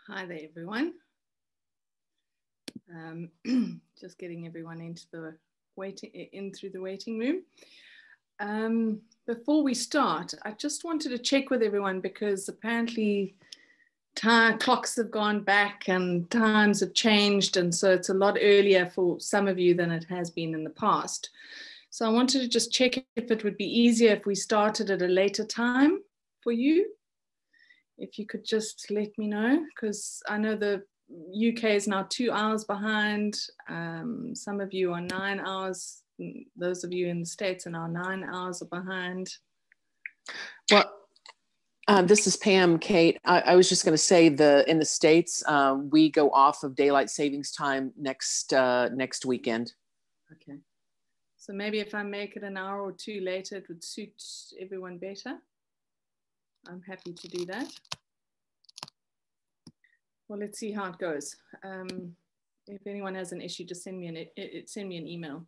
Hi there, everyone. Just getting everyone into the through the waiting room. Before we start, I just wanted to check with everyone because apparently clocks have gone back and times have changed, and so it's a lot earlier for some of you than it has been in the past. So I wanted to just check if it would be easier if we started at a later time for you. If you could just let me know, because I know the UK is now 2 hours behind. Some of you are 9 hours. Those of you in the States are now 9 hours behind. Well, this is Pam, Kate. I was just going to say in the States, we go off of daylight savings time next weekend. Okay. So maybe if I make it an hour or two later, it would suit everyone better. I'm happy to do that. Well, let's see how it goes. If anyone has an issue, just send me an email.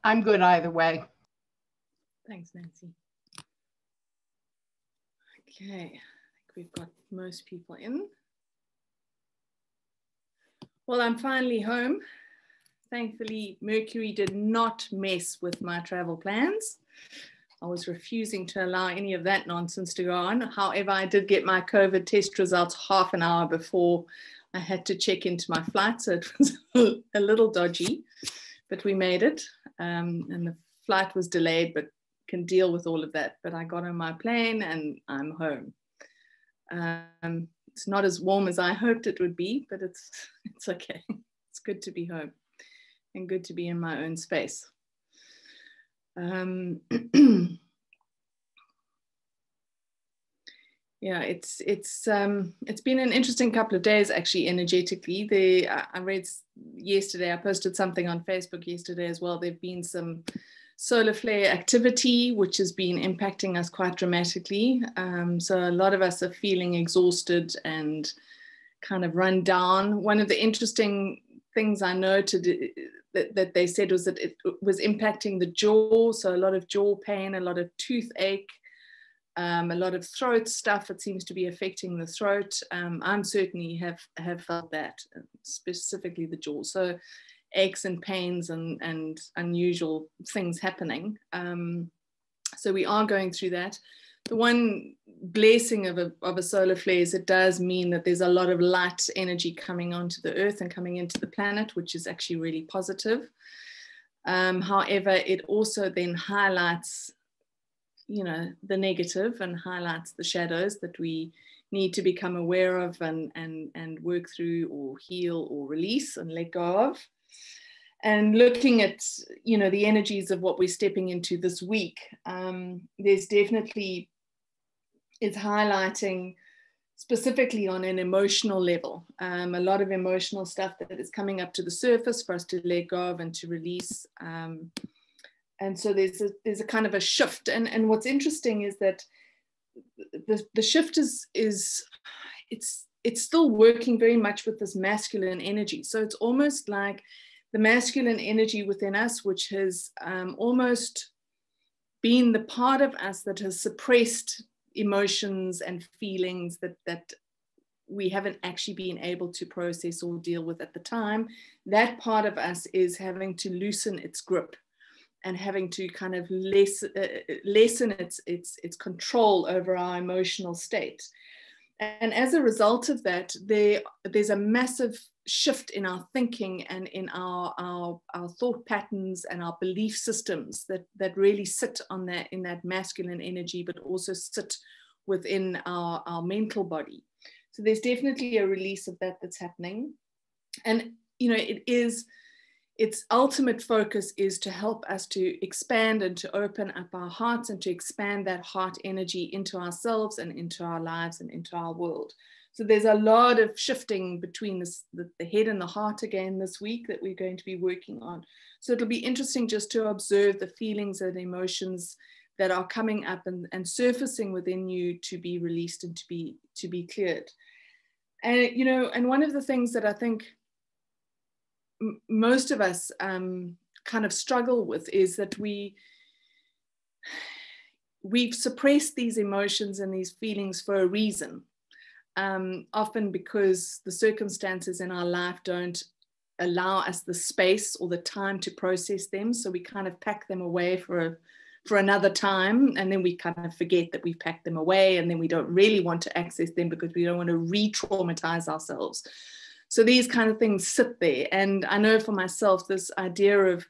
I'm good either way. Thanks, Nancy. Okay, I think we've got most people in. Well, I'm finally home. Thankfully, Mercury did not mess with my travel plans. I was refusing to allow any of that nonsense to go on. However, I did get my COVID test results half an hour before I had to check into my flight, so it was a little dodgy, but we made it. And the flight was delayed, but can deal with all of that. But I got on my plane and I'm home. It's not as warm as I hoped it would be, but it's okay. It's good to be home and good to be in my own space. Yeah, it's been an interesting couple of days actually energetically. I read yesterday, I posted something on Facebook yesterday as well. There've been some solar flare activity which has been impacting us quite dramatically. So a lot of us are feeling exhausted and kind of run down. One of the interesting things I noted that they said was that it was impacting the jaw, so a lot of jaw pain, a lot of toothache, a lot of throat stuff. It seems to be affecting the throat. I'm certainly have felt that, specifically the jaw. So aches and pains and unusual things happening. So we are going through that. The one blessing of a solar flare is it does mean that there's a lot of light energy coming onto the earth and coming into the planet, which is actually really positive. However, it also then highlights, the negative and highlights the shadows that we need to become aware of and work through or heal or release and let go of. And looking at, the energies of what we're stepping into this week, there's definitely, it's highlighting specifically on an emotional level, a lot of emotional stuff that is coming up to the surface for us to let go of and to release. And so there's a kind of a shift. And what's interesting is that the shift is it's still working very much with this masculine energy. So it's almost like the masculine energy within us, which has almost been the part of us that has suppressed emotions and feelings that we haven't actually been able to process or deal with at the time. That part of us is having to loosen its grip and having to kind of lessen its control over our emotional state. And as a result of that, there's a massive shift in our thinking and in our thought patterns and our belief systems that really sit in that masculine energy, but also sit within our mental body. So there's definitely a release of that that's happening. And, its ultimate focus is to help us to expand and to open up our hearts and to expand that heart energy into ourselves and into our lives and into our world. So there's a lot of shifting between the head and the heart again this week that we're going to be working on. So it'll be interesting just to observe the feelings and emotions that are coming up and surfacing within you to be released and to be cleared. And, and one of the things that I think most of us kind of struggle with is that we've suppressed these emotions and these feelings for a reason. often because the circumstances in our life don't allow us the space or the time to process them. So we kind of pack them away for another time, and then we kind of forget that we've packed them away, and then we don't really want to access them because we don't want to re-traumatize ourselves. So these kind of things sit there. And I know for myself, this idea of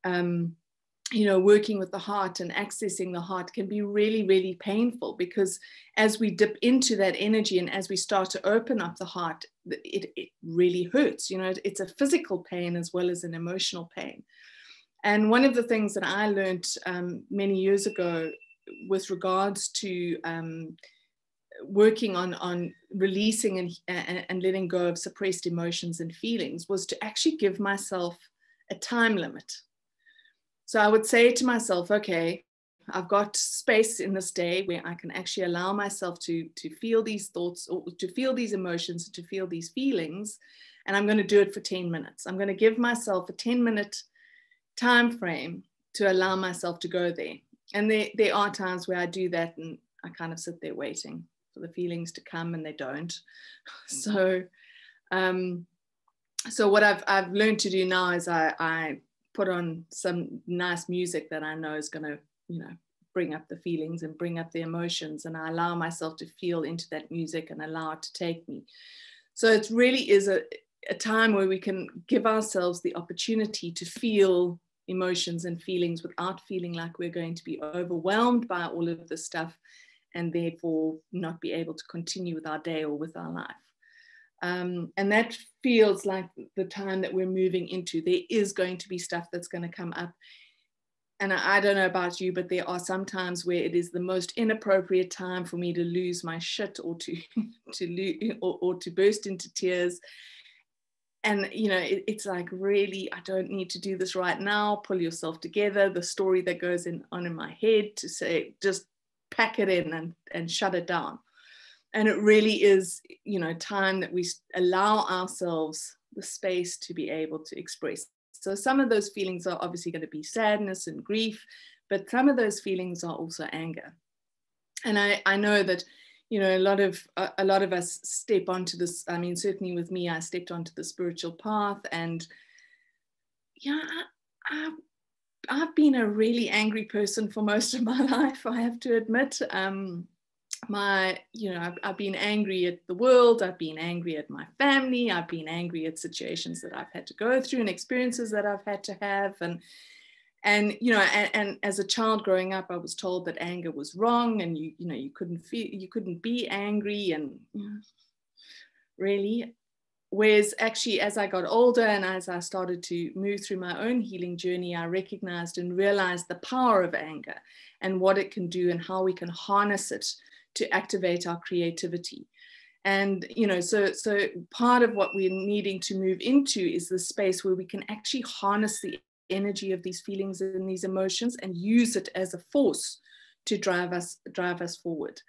working with the heart and accessing the heart can be really, really painful, because as we dip into that energy and as we start to open up the heart, it really hurts. It's a physical pain as well as an emotional pain. And one of the things that I learned many years ago with regards to working on releasing and letting go of suppressed emotions and feelings was to actually give myself a time limit. So I would say to myself, okay, I've got space in this day where I can actually allow myself to feel these thoughts, or to feel these emotions, to feel these feelings, and I'm going to do it for 10 minutes. I'm going to give myself a 10-minute time frame to allow myself to go there. And there are times where I do that and I kind of sit there waiting for the feelings to come, and they don't. So what I've learned to do now is I put on some nice music that I know is going to, bring up the feelings and bring up the emotions, and I allow myself to feel into that music and allow it to take me. So it really is a time where we can give ourselves the opportunity to feel emotions and feelings without feeling like we're going to be overwhelmed by all of this stuff and therefore not be able to continue with our day or with our life. And that feels like the time that we're moving into. There is going to be stuff that's going to come up. And I don't know about you, but there are some times where it is the most inappropriate time for me to lose my shit or to burst into tears. And, it's like, really, I don't need to do this right now. Pull yourself together. The story that goes on in my head to say, just pack it in and shut it down. And it really is, time that we allow ourselves the space to be able to express. So some of those feelings are obviously going to be sadness and grief, but some of those feelings are also anger. And I know that, a lot of us step onto this. I mean, certainly with me, I stepped onto the spiritual path, and I've been a really angry person for most of my life, I have to admit. I've been angry at the world, I've been angry at my family, I've been angry at situations that I've had to go through and experiences that I've had to have. And as a child growing up, I was told that anger was wrong, and you couldn't be angry, and really. Whereas actually, as I got older and as I started to move through my own healing journey, I recognized and realized the power of anger and what it can do and how we can harness it to activate our creativity. And, so part of what we're needing to move into is the space where we can actually harness the energy of these feelings and these emotions and use it as a force to drive us forward.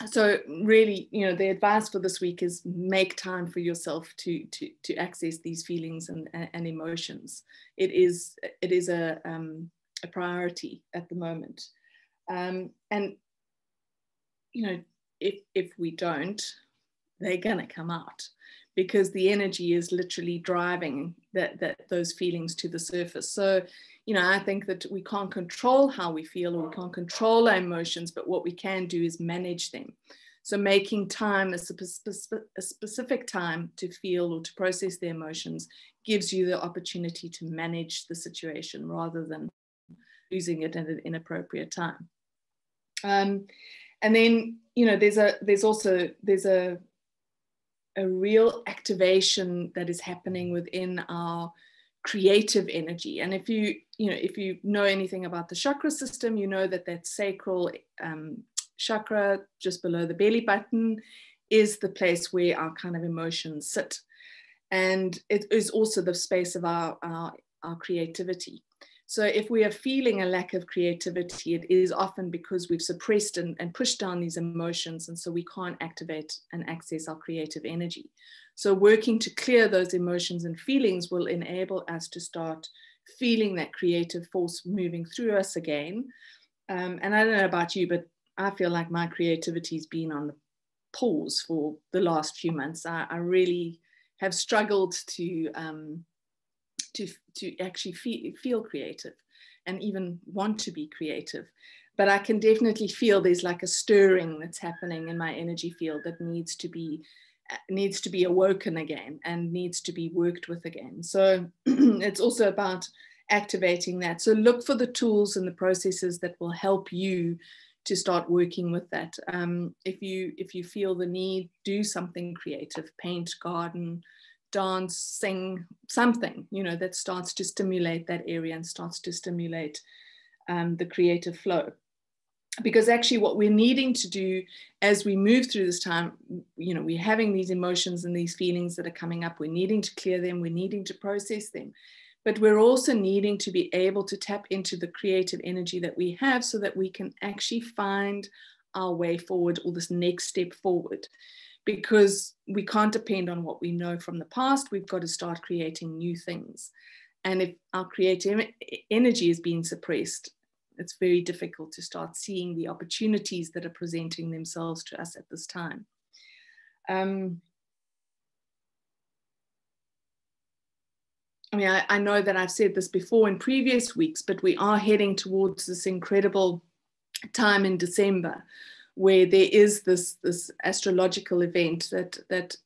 So really, the advice for this week is make time for yourself to access these feelings and emotions. It is a priority at the moment. And if we don't, they're gonna come out, because the energy is literally driving those feelings to the surface. So, I think that we can't control how we feel, or we can't control our emotions, but what we can do is manage them. So making time a specific time to feel or to process the emotions gives you the opportunity to manage the situation rather than losing it at an inappropriate time. And then, there's a real activation that is happening within our creative energy. And if you know anything about the chakra system, you know that sacral chakra just below the belly button is the place where our kind of emotions sit. And it is also the space of our creativity. So if we are feeling a lack of creativity, it is often because we've suppressed and pushed down these emotions, and so we can't activate and access our creative energy. So working to clear those emotions and feelings will enable us to start feeling that creative force moving through us again. And I don't know about you, but I feel like my creativity's been on pause for the last few months. I really have struggled to actually feel creative and even want to be creative. But I can definitely feel there's like a stirring that's happening in my energy field that needs to be awoken again and needs to be worked with again. So it's also about activating that. So look for the tools and the processes that will help you to start working with that. If you feel the need, do something creative, paint, garden, dance, sing, something, you know, that starts to stimulate that area and starts to stimulate the creative flow. Because actually what we're needing to do as we move through this time, you know, we're having these emotions and these feelings that are coming up. We're needing to clear them. We're needing to process them. But we're also needing to be able to tap into the creative energy that we have so that we can actually find our way forward, or this next step forward. Because we can't depend on what we know from the past. We've got to start creating new things. And if our creative energy is being suppressed, it's very difficult to start seeing the opportunities that are presenting themselves to us at this time. I mean, I know that I've said this before in previous weeks, but we are heading towards this incredible time in December where there is this astrological event that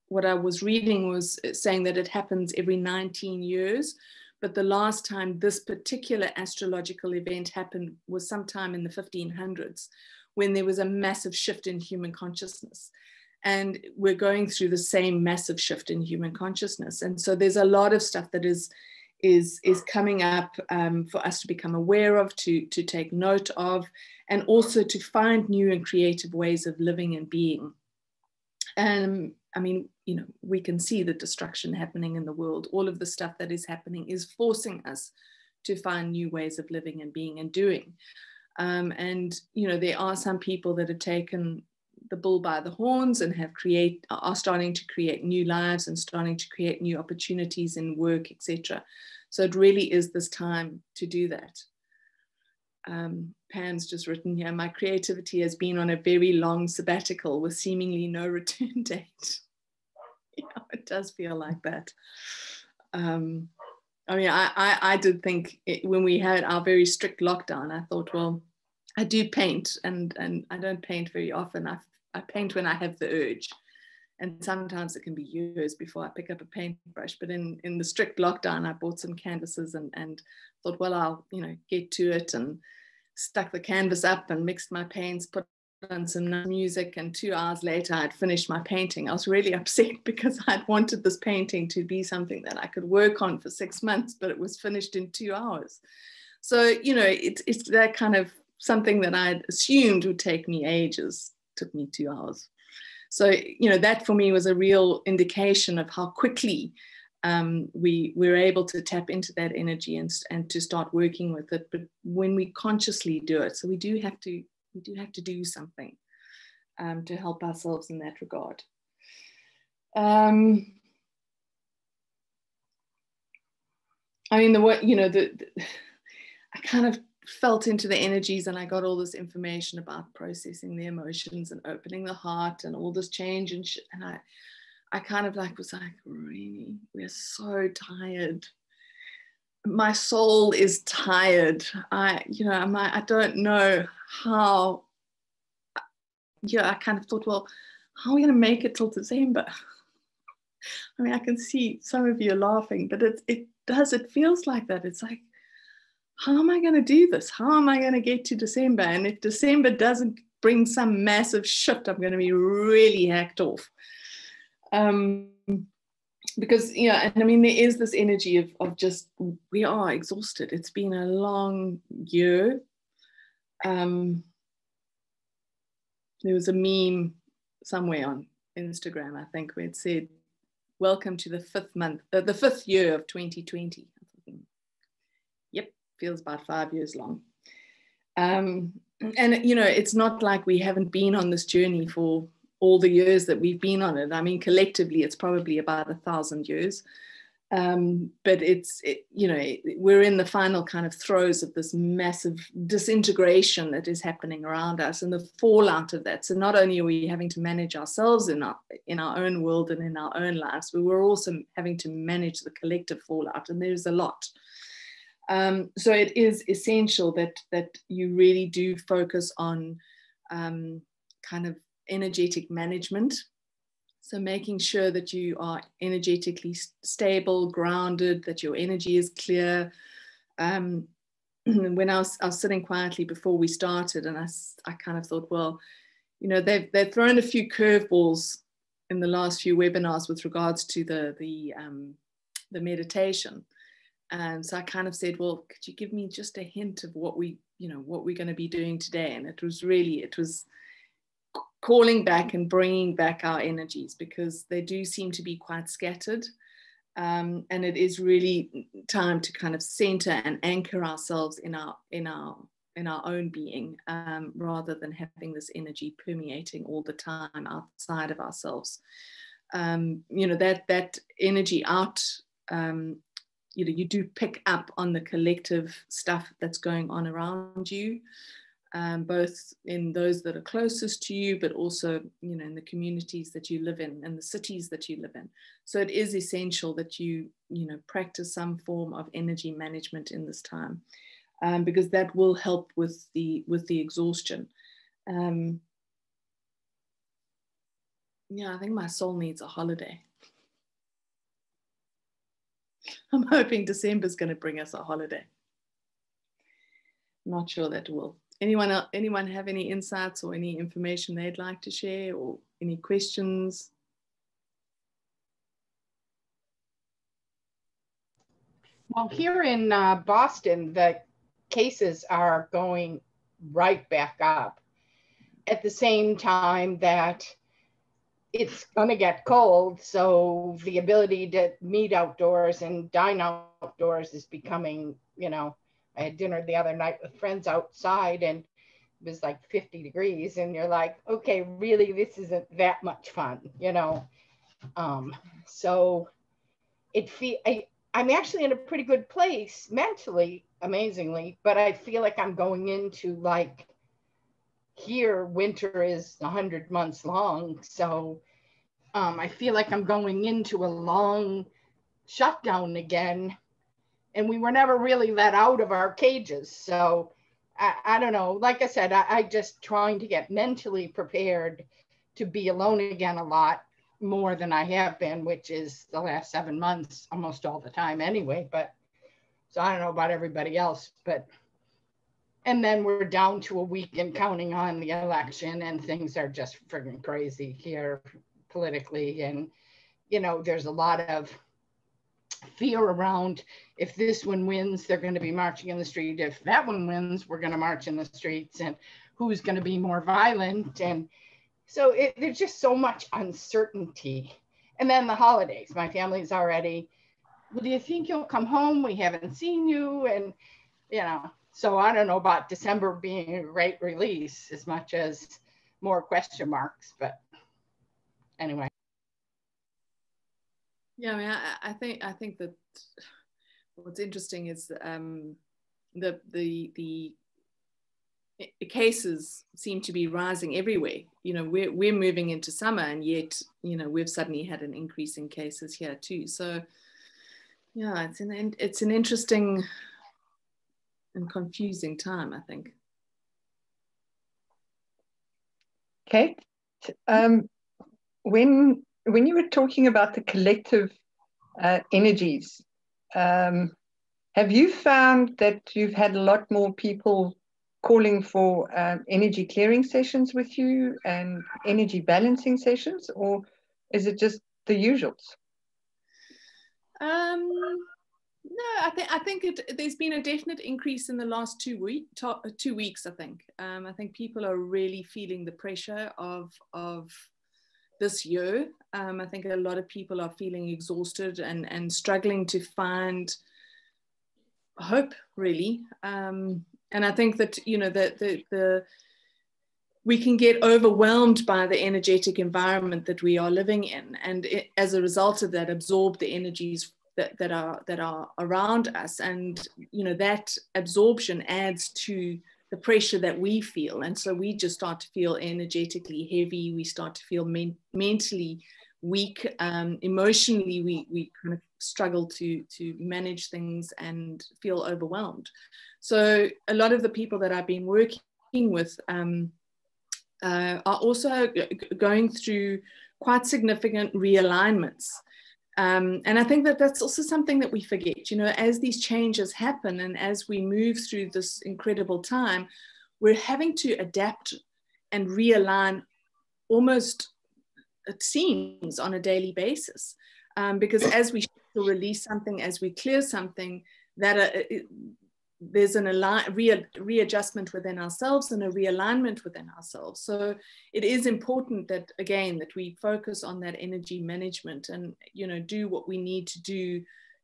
what I was reading was saying that it happens every 19 years. But the last time this particular astrological event happened was sometime in the 1500s, when there was a massive shift in human consciousness. And we're going through the same massive shift in human consciousness. And so there's a lot of stuff that is coming up for us to become aware of, to take note of, and also to find new and creative ways of living and being. I mean, you know, we can see the destruction happening in the world. All of the stuff that is happening is forcing us to find new ways of living and being and doing. And, you know, there are some people that have taken the bull by the horns and are starting to create new lives and starting to create new opportunities in work, etc. So it really is this time to do that. Pam's just written here, my creativity has been on a very long sabbatical with seemingly no return date. Yeah, it does feel like that. I mean, I did think when we had our very strict lockdown, I thought, well, I do paint and I don't paint very often. I paint when I have the urge. And sometimes it can be years before I pick up a paintbrush. But in the strict lockdown, I bought some canvases and thought, well, I'll, you know, get to it, and stuck the canvas up and mixed my paints, put on some music, and 2 hours later I'd finished my painting. I was really upset because I'd wanted this painting to be something that I could work on for 6 months, but it was finished in 2 hours. So, you know, it's that kind of something that I'd assumed would take me ages, took me 2 hours. So, you know, that for me was a real indication of how quickly we were able to tap into that energy and to start working with it. But when we consciously do it, so we do have to do something to help ourselves in that regard. I mean, I kind of felt into the energies, and I got all this information about processing the emotions and opening the heart and all this change and shit. And I kind of was like, really, we're so tired. My soul is tired. I don't know how. Yeah, I kind of thought, well, how are we going to make it till December? I mean, I can see some of you are laughing, but it feels like that. It's like, how am I going to do this? How am I going to get to December? And if December doesn't bring some massive shift, I'm going to be really hacked off. Because, you know, and I mean, there is this energy of just, we are exhausted. It's been a long year. There was a meme somewhere on Instagram, I think, where it said, welcome to the 5th year of 2020. Yep, feels about 5 years long. And, you know, it's not like we haven't been on this journey for all the years that we've been on it. I mean, collectively, it's probably about 1,000 years. But we're in the final kind of throes of this massive disintegration that is happening around us and the fallout of that. So not only are we having to manage ourselves in our own world and in our own lives, but we're also having to manage the collective fallout, and there's a lot. So it is essential that you really do focus on kind of energetic management. So making sure that you are energetically stable, grounded, that your energy is clear. When I was sitting quietly before we started, and I kind of thought, well, they've thrown a few curveballs in the last few webinars with regards to the meditation. And so I kind of said, well, could you give me just a hint of what we're going to be doing today? And it was calling back and bringing back our energies, because they do seem to be quite scattered. And it is really time to kind of center and anchor ourselves in our own being, rather than having this energy permeating all the time outside of ourselves. That energy out, you do pick up on the collective stuff that's going on around you. Both in those that are closest to you, but also, in the communities that you live in and the cities that you live in. So it is essential that you practice some form of energy management in this time, because that will help with the exhaustion. I think my soul needs a holiday. I'm hoping December's going to bring us a holiday. Not sure that will. Anyone have any insights or any information they'd like to share, or any questions? Well, here in Boston, the cases are going right back up at the same time that it's going to get cold. So the ability to meet outdoors and dine outdoors is becoming, I had dinner the other night with friends outside and it was like 50 degrees. And you're like, okay, really, this isn't that much fun, So I'm actually in a pretty good place mentally, amazingly, but I feel like I'm going into like, here, winter is 100 months long. So I feel like I'm going into a long shutdown again. And we were never really let out of our cages. So I don't know. Like I said, I just trying to get mentally prepared to be alone again a lot more than I have been, which is the last 7 months, almost all the time anyway. But so I don't know about everybody else, and then we're down to a week and counting on the election, and things are just friggin' crazy here politically. And, there's a lot of fear around, if this one wins, they're going to be marching in the street. If that one wins, we're going to march in the streets, and who's going to be more violent. And so there's just so much uncertainty. And then the holidays, my family's already, well, do you think you'll come home? We haven't seen you. And, so I don't know about December being a great release as much as more question marks, but anyway. Yeah, I mean, I think that what's interesting is the cases seem to be rising everywhere. We're moving into summer, and yet we've suddenly had an increase in cases here too. So yeah, it's an interesting and confusing time, I think. Kate, when you were talking about the collective energies, have you found that you've had a lot more people calling for energy clearing sessions with you and energy balancing sessions, or is it just the usuals? No, I think there's been a definite increase in the last 2 weeks. I think people are really feeling the pressure of this year. I think a lot of people are feeling exhausted and struggling to find hope, really. And I think that we can get overwhelmed by the energetic environment that we are living in, and as a result of that, absorb the energies that are around us, and that absorption adds to the pressure that we feel, and so we just start to feel energetically heavy. We start to feel mentally weak. Emotionally, we kind of struggle to manage things and feel overwhelmed. So a lot of the people that I've been working with are also going through quite significant realignments. And I think that that's also something that we forget, as these changes happen and as we move through this incredible time, we're having to adapt and realign almost, it seems, on a daily basis. Because as we release something, as we clear something, that there's an readjustment within ourselves and a realignment within ourselves. So it is important that, again, that we focus on that energy management and, do what we need to do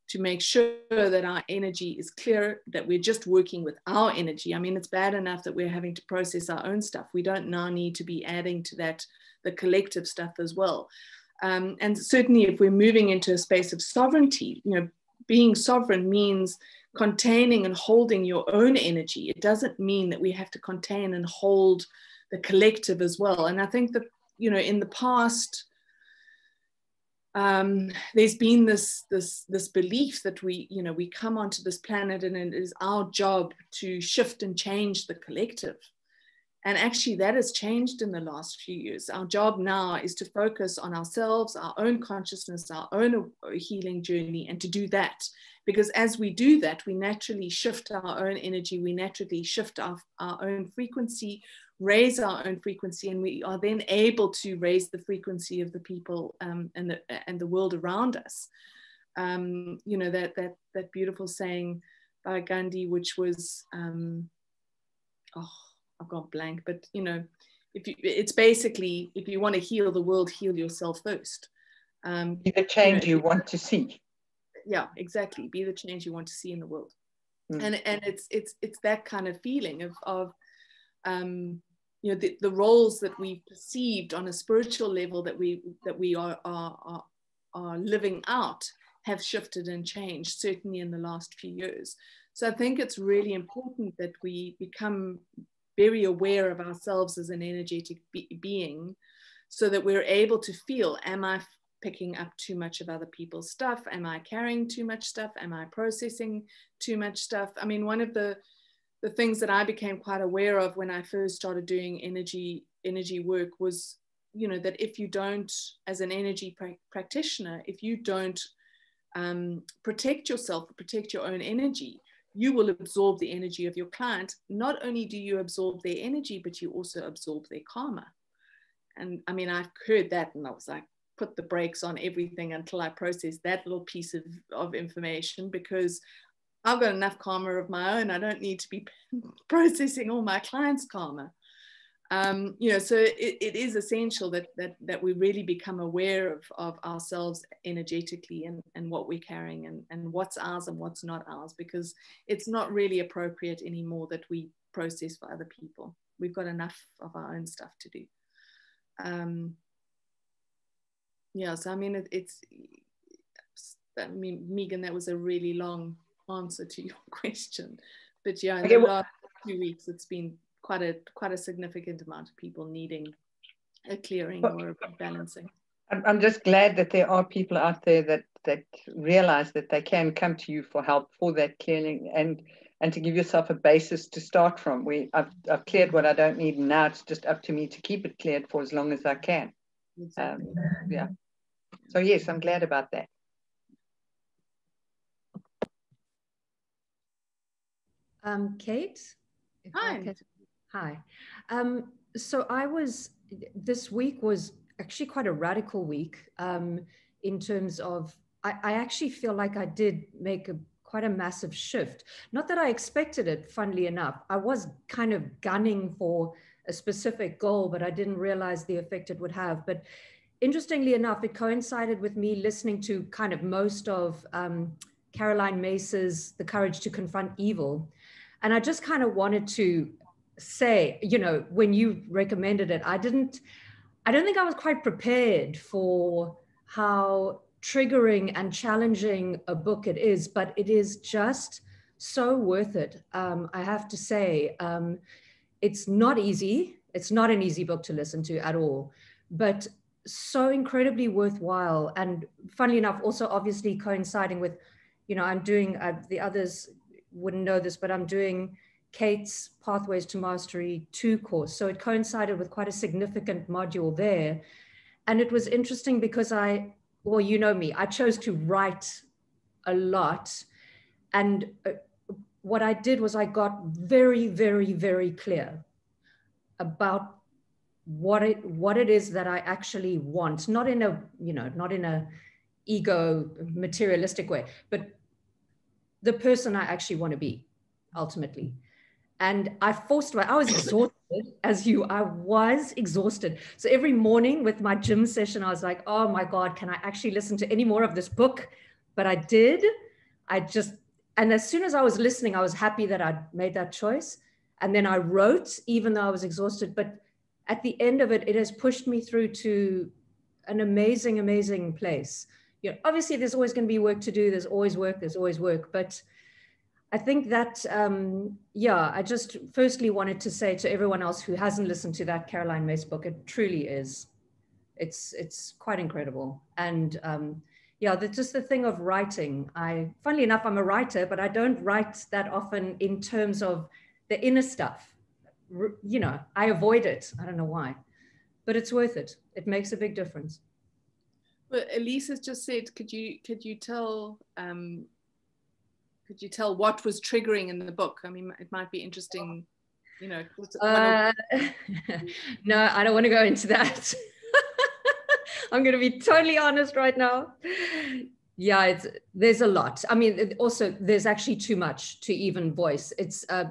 to make sure that our energy is clear, that we're just working with our energy. I mean, it's bad enough that we're having to process our own stuff. We don't now need to be adding to that, the collective stuff as well. And certainly if we're moving into a space of sovereignty, being sovereign means containing and holding your own energy. It doesn't mean that we have to contain and hold the collective as well. And I think that, in the past, there's been this belief that we come onto this planet and it is our job to shift and change the collective. And actually that has changed in the last few years. Our job now is to focus on ourselves, our own consciousness, our own healing journey, and to do that. Because as we do that, we naturally shift our own energy, we naturally shift our own frequency, raise our own frequency, and we are then able to raise the frequency of the people and the world around us. That beautiful saying by Gandhi, which was, I've gone blank, but it's basically, if you want to heal the world, heal yourself first. Be the change you want to see. Yeah, exactly. Be the change you want to see in the world. And it's that kind of feeling of the roles that we perceived on a spiritual level that we are living out have shifted and changed, certainly in the last few years. So I think it's really important that we become very aware of ourselves as an energetic being, so that we're able to feel, am I picking up too much of other people's stuff? Am I carrying too much stuff? Am I processing too much stuff? I mean, one of the things that I became quite aware of when I first started doing energy work was, that if you don't, as an energy practitioner, if you don't protect yourself, protect your own energy, you will absorb the energy of your client. Not only do you absorb their energy, but you also absorb their karma. And I mean, I've heard that and I was like, put the brakes on everything until I process that little piece of information, because I've got enough karma of my own. I don't need to be processing all my clients' karma. So it is essential that we really become aware of ourselves energetically and what we're carrying and what's ours and what's not ours, because it's not really appropriate anymore that we process for other people. We've got enough of our own stuff to do. So I mean, Megan, that was a really long answer to your question, but yeah, in the last 2 weeks, it's been quite a significant amount of people needing a clearing or a balancing. I'm just glad that there are people out there that realize that they can come to you for help for that clearing and to give yourself a basis to start from. I've cleared what I don't need, and now it's just up to me to keep it cleared for as long as I can. Exactly. So yes, I'm glad about that. Kate? Hi. Hi. So this week was actually quite a radical week in terms of, I actually feel like I did make quite a massive shift. Not that I expected it, funnily enough. I was kind of gunning for a specific goal, but I didn't realize the effect it would have. But interestingly enough, it coincided with me listening to kind of most of Caroline Myss's The Courage to Confront Evil. And I just kind of wanted to say, when you recommended it, I don't think I was quite prepared for how triggering and challenging a book it is, but it is just so worth it. I have to say, it's not easy. It's not an easy book to listen to at all, but so incredibly worthwhile. And funnily enough, also obviously coinciding with, I'm doing, the others wouldn't know this, but I'm doing Kate's Pathways to Mastery 2 course. So it coincided with quite a significant module there. And it was interesting because well, you know me, I chose to write a lot. And what I did was I got very, very, very clear about what it is that I actually want, not in a ego materialistic way, but the person I actually want to be ultimately. And I was exhausted I was exhausted. So every morning with my gym session, I was like, oh my God, can I actually listen to any more of this book? But I did. And as soon as I was listening, I was happy that I'd made that choice. And then I wrote, even though I was exhausted. But at the end of it, it has pushed me through to an amazing, amazing place. Obviously there's always going to be work to do. There's always work. But I think that, I just firstly wanted to say to everyone else who hasn't listened to that Caroline Myss book, it truly is. It's quite incredible. And just the thing of writing. Funnily enough, I'm a writer, but I don't write that often in terms of the inner stuff. I avoid it. I don't know why, but it's worth it. It makes a big difference. Well, Elise has just said, could you tell what was triggering in the book? I mean, it might be interesting, No, I don't want to go into that. I'm going to be totally honest right now. Yeah, there's a lot. I mean, also there's actually too much to even voice.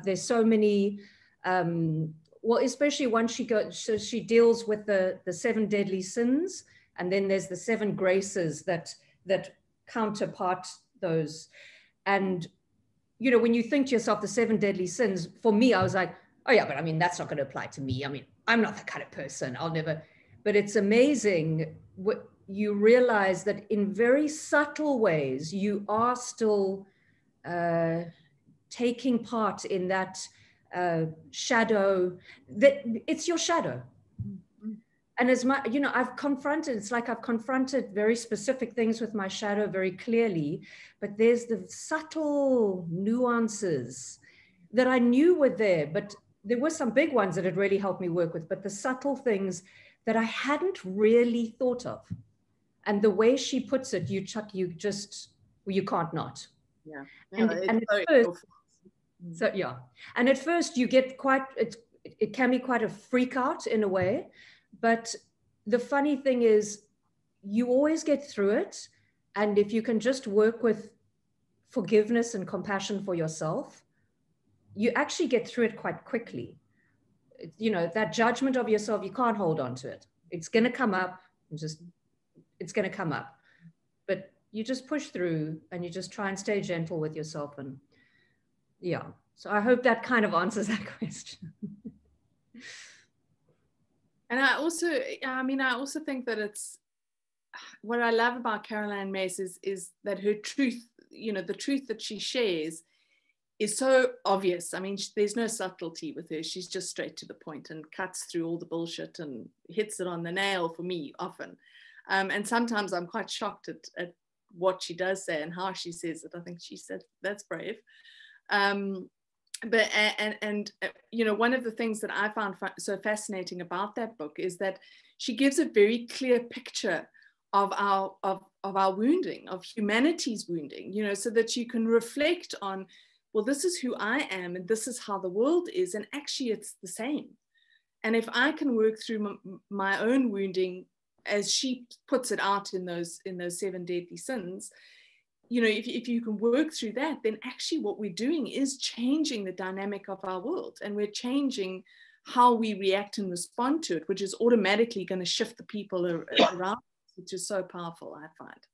There's so many, especially once she deals with the 7 deadly sins, and then there's the 7 graces that counterpart those. And, when you think to yourself, the 7 deadly sins, for me, I was like, oh yeah, but I mean, that's not going to apply to me. I mean, I'm not that kind of person. I'll never, but it's amazing what you realize that in very subtle ways, you are still taking part in that shadow, that it's your shadow. And as my, I've confronted very specific things with my shadow very clearly, but there's the subtle nuances that I knew were there, but there were some big ones that had really helped me work with, but the subtle things that I hadn't really thought of. And the way she puts it, you can't not. Yeah. And at first you get it can be quite a freak out in a way. But the funny thing is, you always get through it. And if you can just work with forgiveness and compassion for yourself, you actually get through it quite quickly. That judgment of yourself, you can't hold on to it. It's going to come up. It's going to come up. But you just push through and you just try and stay gentle with yourself. And yeah, so I hope that kind of answers that question. And I also think that it's what I love about Caroline Myss is that her truth, the truth that she shares is so obvious. I mean, there's no subtlety with her. She's just straight to the point and cuts through all the bullshit and hits it on the nail for me often. And sometimes I'm quite shocked at what she does say and how she says it. I think she said, that's brave. But one of the things that I found so fascinating about that book is that she gives a very clear picture of our wounding, of humanity's wounding, so that you can reflect on, well, this is who I am and this is how the world is, and actually it's the same. And if I can work through my own wounding, as she puts it out in those 7 deadly sins, if you can work through that, then actually what we're doing is changing the dynamic of our world, and we're changing how we react and respond to it, which is automatically going to shift the people around, which is so powerful, I find.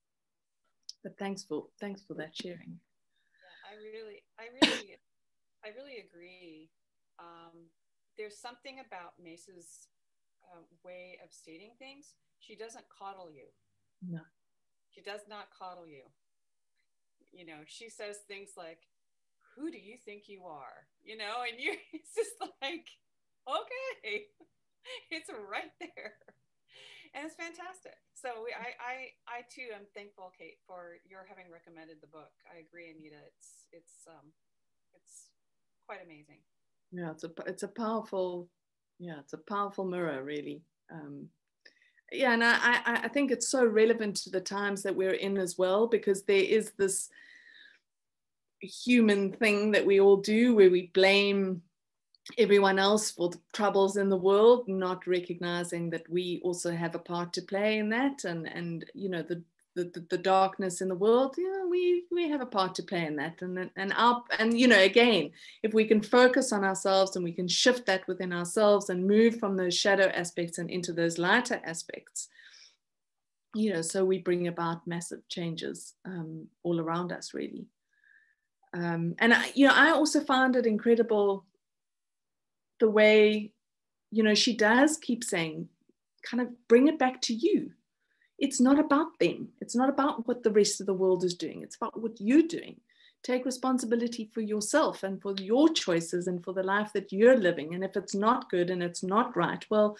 But thanks for that sharing. Yeah, I really agree. There's something about Myss's way of stating things. She doesn't coddle you. No. She does not coddle you. You know, she says things like, who do you think you are? You know, and it's just like, okay, it's right there. And it's fantastic. So I too am thankful, Kate, for your having recommended the book. I agree, Anita. It's quite amazing. Yeah, it's a powerful mirror, really. Yeah, and I think it's so relevant to the times that we're in as well, because there is this human thing that we all do where we blame everyone else for the troubles in the world, not recognizing that we also have a part to play in that, and you know, the darkness in the world, you know, we have a part to play in that, and you know, again, if we can focus on ourselves and we can shift that within ourselves and move from those shadow aspects and into those lighter aspects, you know, so we bring about massive changes all around us, really. And I also found it incredible the way, you know, she does keep saying, kind of bring it back to you. It's not about them. It's not about what the rest of the world is doing. It's about what you're doing. Take responsibility for yourself and for your choices and for the life that you're living. And if it's not good and it's not right, well,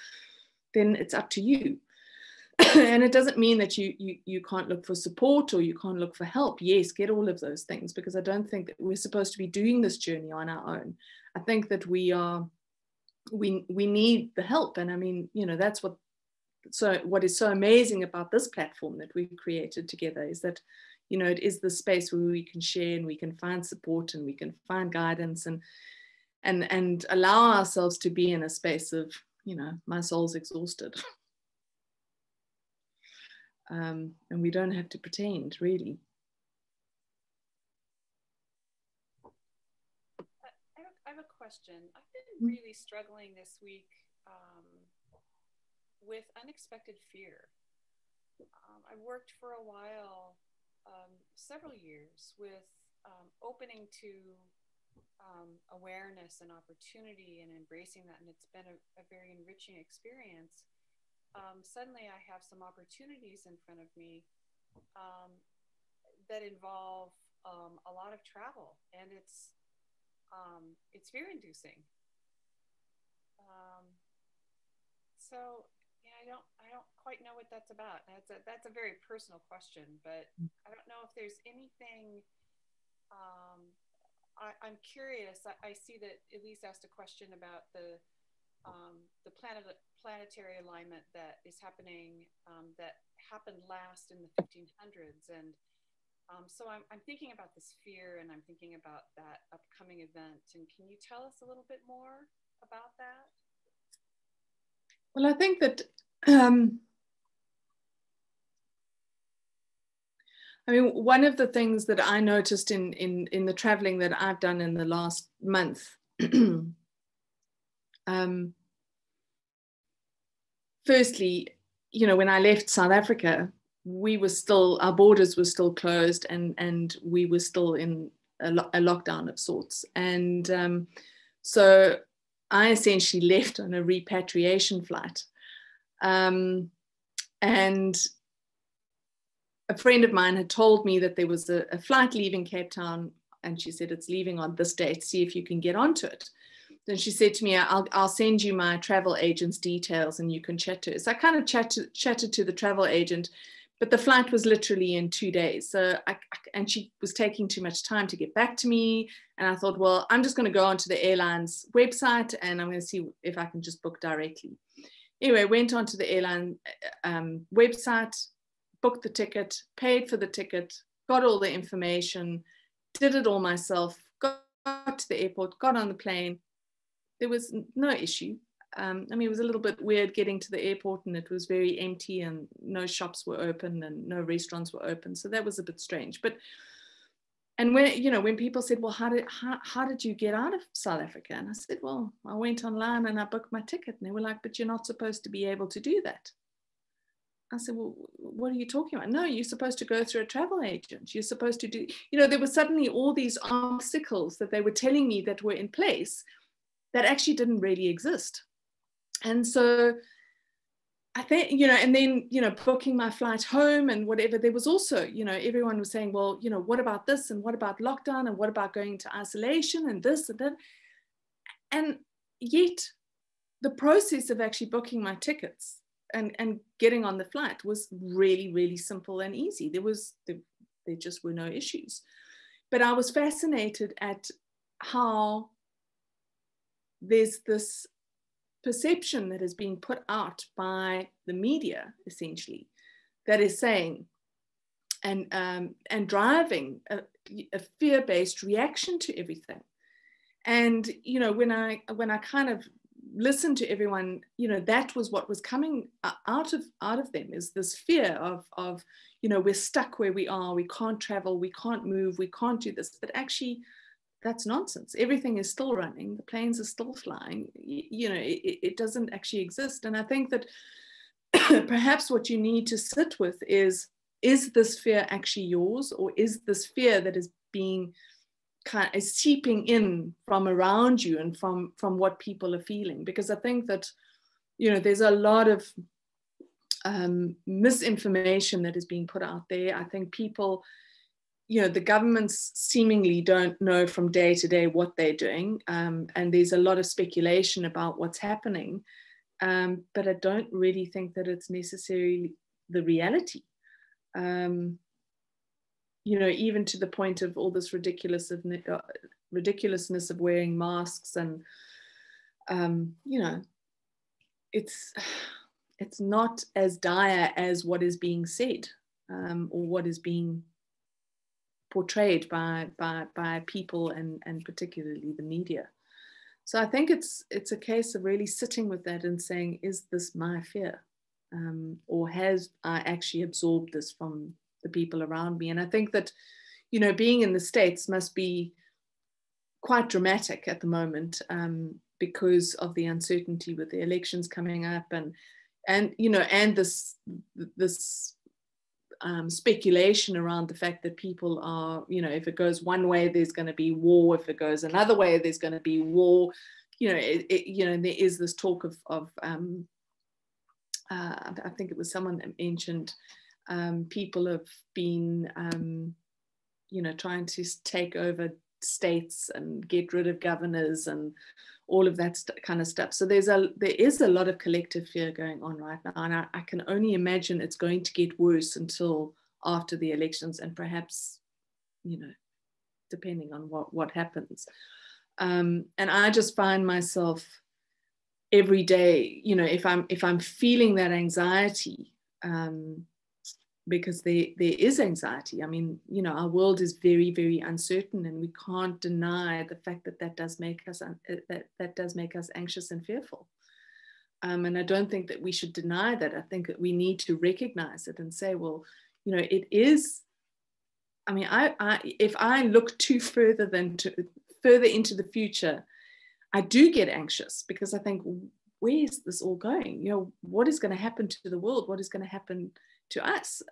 then it's up to you. And it doesn't mean that you can't look for support or you can't look for help. Yes, get all of those things, because I don't think that we're supposed to be doing this journey on our own. I think that we need the help. And I mean, you know, that's what is so amazing about this platform that we've created together, is that, you know, it is the space where we can share and we can find support and we can find guidance and allow ourselves to be in a space of, you know, my soul's exhausted. And we don't have to pretend, really. I have a question. I've been really struggling this week with unexpected fear. I worked for a while, several years, with opening to awareness and opportunity and embracing that, and it's been a very enriching experience. Suddenly I have some opportunities in front of me that involve a lot of travel, and it's fear-inducing. So yeah, I don't quite know what that's about. That's a very personal question, but I don't know if there's anything. I'm curious. I see that Elise asked a question about the planetary alignment that is happening, that happened last in the 1500s, and so I'm thinking about this fear, and I'm thinking about that upcoming event. And can you tell us a little bit more about that? Well, I think that I mean, one of the things that I noticed in the traveling that I've done in the last month, firstly, you know, when I left South Africa, our borders were still closed, and we were still in a lockdown of sorts. And so I essentially left on a repatriation flight. And a friend of mine had told me that there was a flight leaving Cape Town, and she said, it's leaving on this date, see if you can get onto it. Then she said to me, I'll send you my travel agent's details and you can chat to her. So I kind of chatted to the travel agent, but the flight was literally in 2 days. So and she was taking too much time to get back to me. And I thought, well, I'm just going to go onto the airline's website and I'm going to see if I can just book directly. Anyway, went onto the airline website, booked the ticket, paid for the ticket, got all the information, did it all myself, got to the airport, got on the plane. There was no issue. I mean, it was a little bit weird getting to the airport, and it was very empty and no shops were open and no restaurants were open. So that was a bit strange. And when people said, well, how did you get out of South Africa? And I said, well, I went online and I booked my ticket. And they were like, but you're not supposed to be able to do that. I said, well, what are you talking about? No, you're supposed to go through a travel agent. You're supposed to do, there were suddenly all these obstacles that they were telling me that were in place that actually didn't really exist. And so I think, you know, and then, you know, booking my flight home and whatever, there was also, you know, everyone was saying, well, you know, what about this? And what about lockdown? And what about going into isolation and this and that? And yet the process of actually booking my tickets and getting on the flight was really, really simple and easy. There just were no issues. But I was fascinated at how there's this perception that is being put out by the media, essentially, that is saying and driving a fear-based reaction to everything. And you know, when I kind of listened to everyone, you know, that was what was coming out of them, is this fear of you know, we're stuck where we are, we can't travel, we can't move, we can't do this. But actually, that's nonsense. Everything is still running. The planes are still flying. You know, it doesn't actually exist. And I think that perhaps what you need to sit with is this fear actually yours, or is this fear that is being is seeping in from around you and from what people are feeling? Because I think that, you know, there's a lot of misinformation that is being put out there. I think people, you know, the governments seemingly don't know from day to day what they're doing. And there's a lot of speculation about what's happening. But I don't really think that it's necessarily the reality. You know, even to the point of all this ridiculousness of wearing masks, and you know, it's not as dire as what is being said, or what is being portrayed by people and particularly the media. So I think it's a case of really sitting with that and saying, is this my fear, or has I actually absorbed this from the people around me? And I think that, you know, being in the States must be quite dramatic at the moment, because of the uncertainty with the elections coming up, and you know, and this speculation around the fact that people are, you know, if it goes one way, there's going to be war. If it goes another way, there's going to be war. You know, you know, there is this talk of I think it was someone that mentioned people have been, you know, trying to take over states and get rid of governors and all of that kind of stuff. So there is a lot of collective fear going on right now, and I can only imagine it's going to get worse until after the elections, and perhaps, you know, depending on what happens. And I just find myself every day, you know, if I'm feeling that anxiety, because there is anxiety. I mean, you know, our world is very, very uncertain, and we can't deny the fact that does make us that does make us anxious and fearful. And I don't think that we should deny that. I think that we need to recognize it and say, well, you know, it is. I mean, if I look further into the future, I do get anxious, because I think, where is this all going? You know, what is going to happen to the world? What is going to happen to us?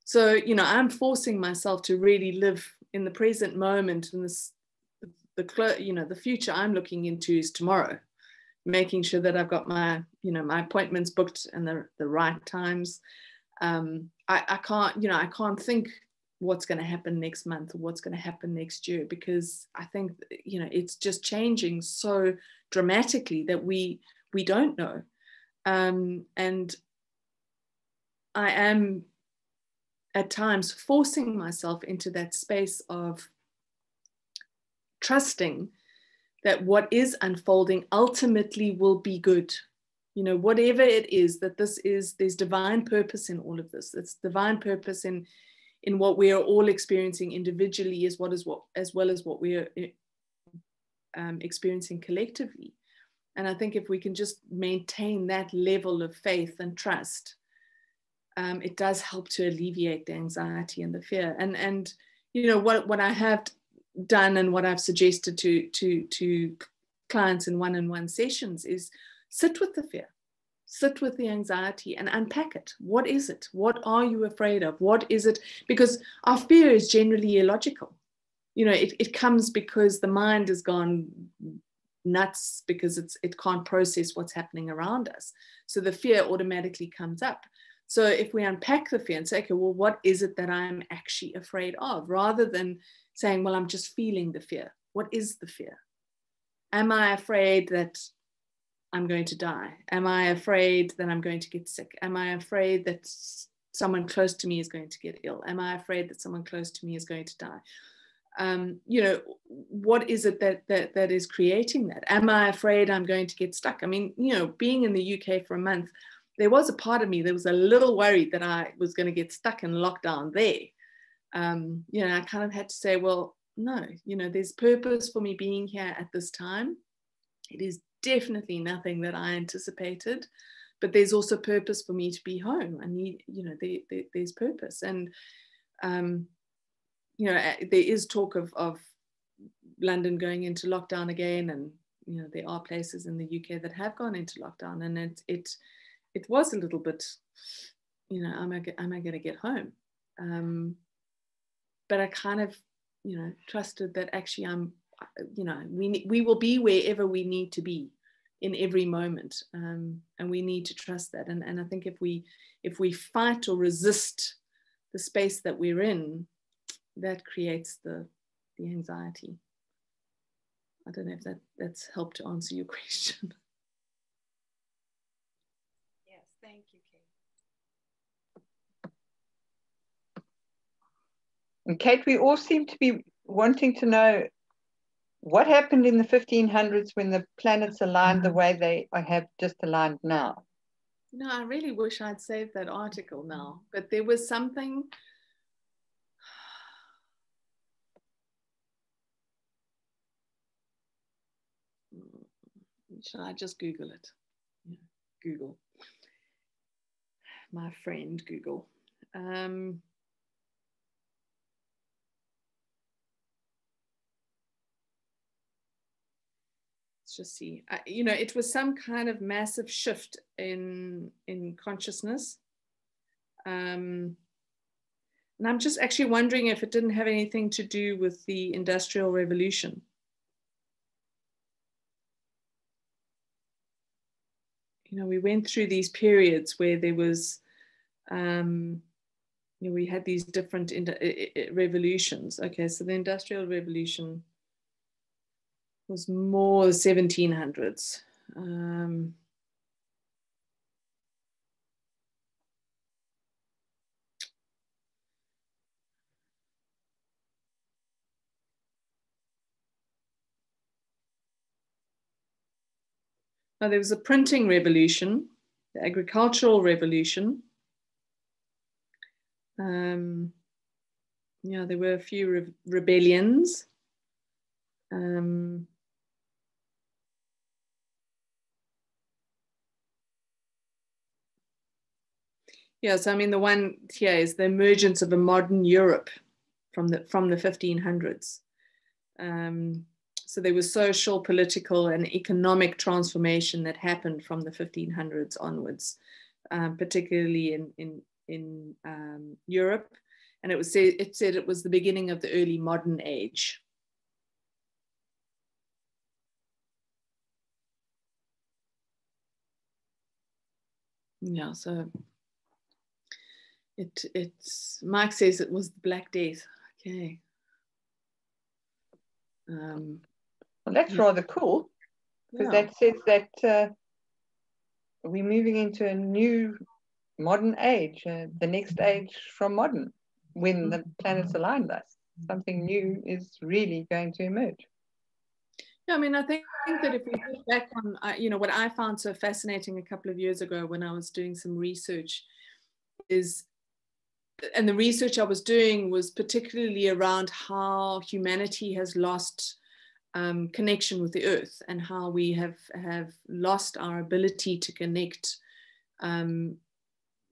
So, you know, I'm forcing myself to really live in the present moment, and the future I'm looking into is tomorrow, making sure that I've got my, you know, my appointments booked and the right times. I can't think what's going to happen next month or what's going to happen next year, because I think, you know, it's just changing so dramatically that we don't know. And I am at times forcing myself into that space of trusting that what is unfolding ultimately will be good. You know, whatever it is, that there's divine purpose in all of this. It's divine purpose in what we are all experiencing individually, as well as what we are experiencing collectively. And I think if we can just maintain that level of faith and trust, it does help to alleviate the anxiety and the fear. And you know, what I have done and what I've suggested to clients in one-on-one sessions is sit with the fear, sit with the anxiety, and unpack it. What is it? What are you afraid of? What is it? Because our fear is generally illogical. You know, it comes because the mind has gone nuts because it can't process what's happening around us. So the fear automatically comes up. So if we unpack the fear and say, okay, well, what is it that I'm actually afraid of? Rather than saying, well, I'm just feeling the fear. What is the fear? Am I afraid that I'm going to die? Am I afraid that I'm going to get sick? Am I afraid that someone close to me is going to get ill? Am I afraid that someone close to me is going to die? You know, what is it that is creating that? Am I afraid I'm going to get stuck? I mean, you know, being in the UK for a month, there was a part of me that was a little worried that I was going to get stuck in lockdown there. You know, I kind of had to say, well, no, you know, there's purpose for me being here at this time. It is definitely nothing that I anticipated, but there's also purpose for me to be home. I need, you know, there's purpose. And, you know, there is talk of London going into lockdown again. And, you know, there are places in the UK that have gone into lockdown, and it was a little bit, you know, am I going to get home? But I kind of, you know, trusted that actually you know, we will be wherever we need to be in every moment, and we need to trust that. And I think if we fight or resist the space that we're in, that creates the anxiety. I don't know if that's helped to answer your question. Yes, thank you, Kate. And Kate, we all seem to be wanting to know what happened in the 1500s when the planets aligned the way they have just aligned now. No, I really wish I'd saved that article now, but there was something. Should I just Google it? Yeah, Google. My friend Google. Let's just see. You know, it was some kind of massive shift in consciousness. And I'm just actually wondering if it didn't have anything to do with the Industrial Revolution. You know, we went through these periods where there was, you know, we had these different revolutions. Okay, so the Industrial Revolution was more the 1700s. Now, there was a printing revolution, the agricultural revolution. Yeah, there were a few rebellions. Yeah, so I mean, the one here is the emergence of a modern Europe from the 1500s. So there was social, political, and economic transformation that happened from the 1500s onwards, particularly in Europe. And it said it was the beginning of the early modern age. Yeah, so Mike says it was the Black Death. Okay. Well, that's rather cool, because that says that we're moving into a new modern age, the next age from modern, when the planets align thus. Something new is really going to emerge. Yeah, I mean, I think that if we look back on, you know, what I found so fascinating a couple of years ago when I was doing some research is, and the research I was doing was particularly around how humanity has lost connection with the earth, and how we have lost our ability to connect in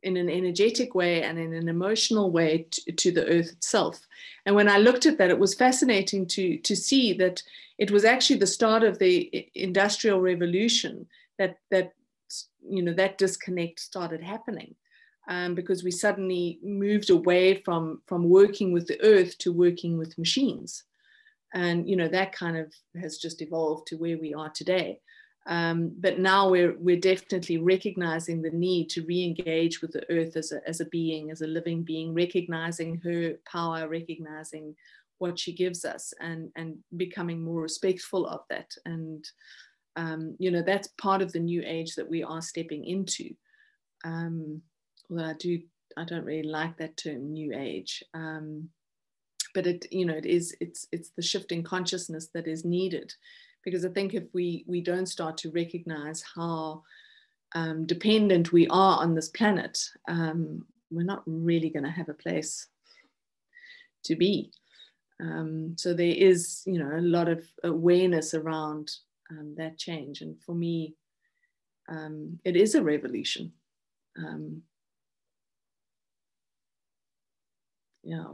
an energetic way and in an emotional way to the earth itself. And when I looked at that, it was fascinating to see that it was actually the start of the Industrial Revolution that you know, that disconnect started happening, because we suddenly moved away from working with the earth to working with machines. And, that kind of has just evolved to where we are today. But now we're definitely recognizing the need to re-engage with the earth as a being, as a living being, recognizing her power, recognizing what she gives us, and becoming more respectful of that. And, that's part of the new age that we are stepping into. Although I don't really like that term, new age. But it's the shift in consciousness that is needed. Because I think if we don't start to recognize how dependent we are on this planet, we're not really going to have a place to be. So there is, a lot of awareness around that change. And for me, it is a revolution.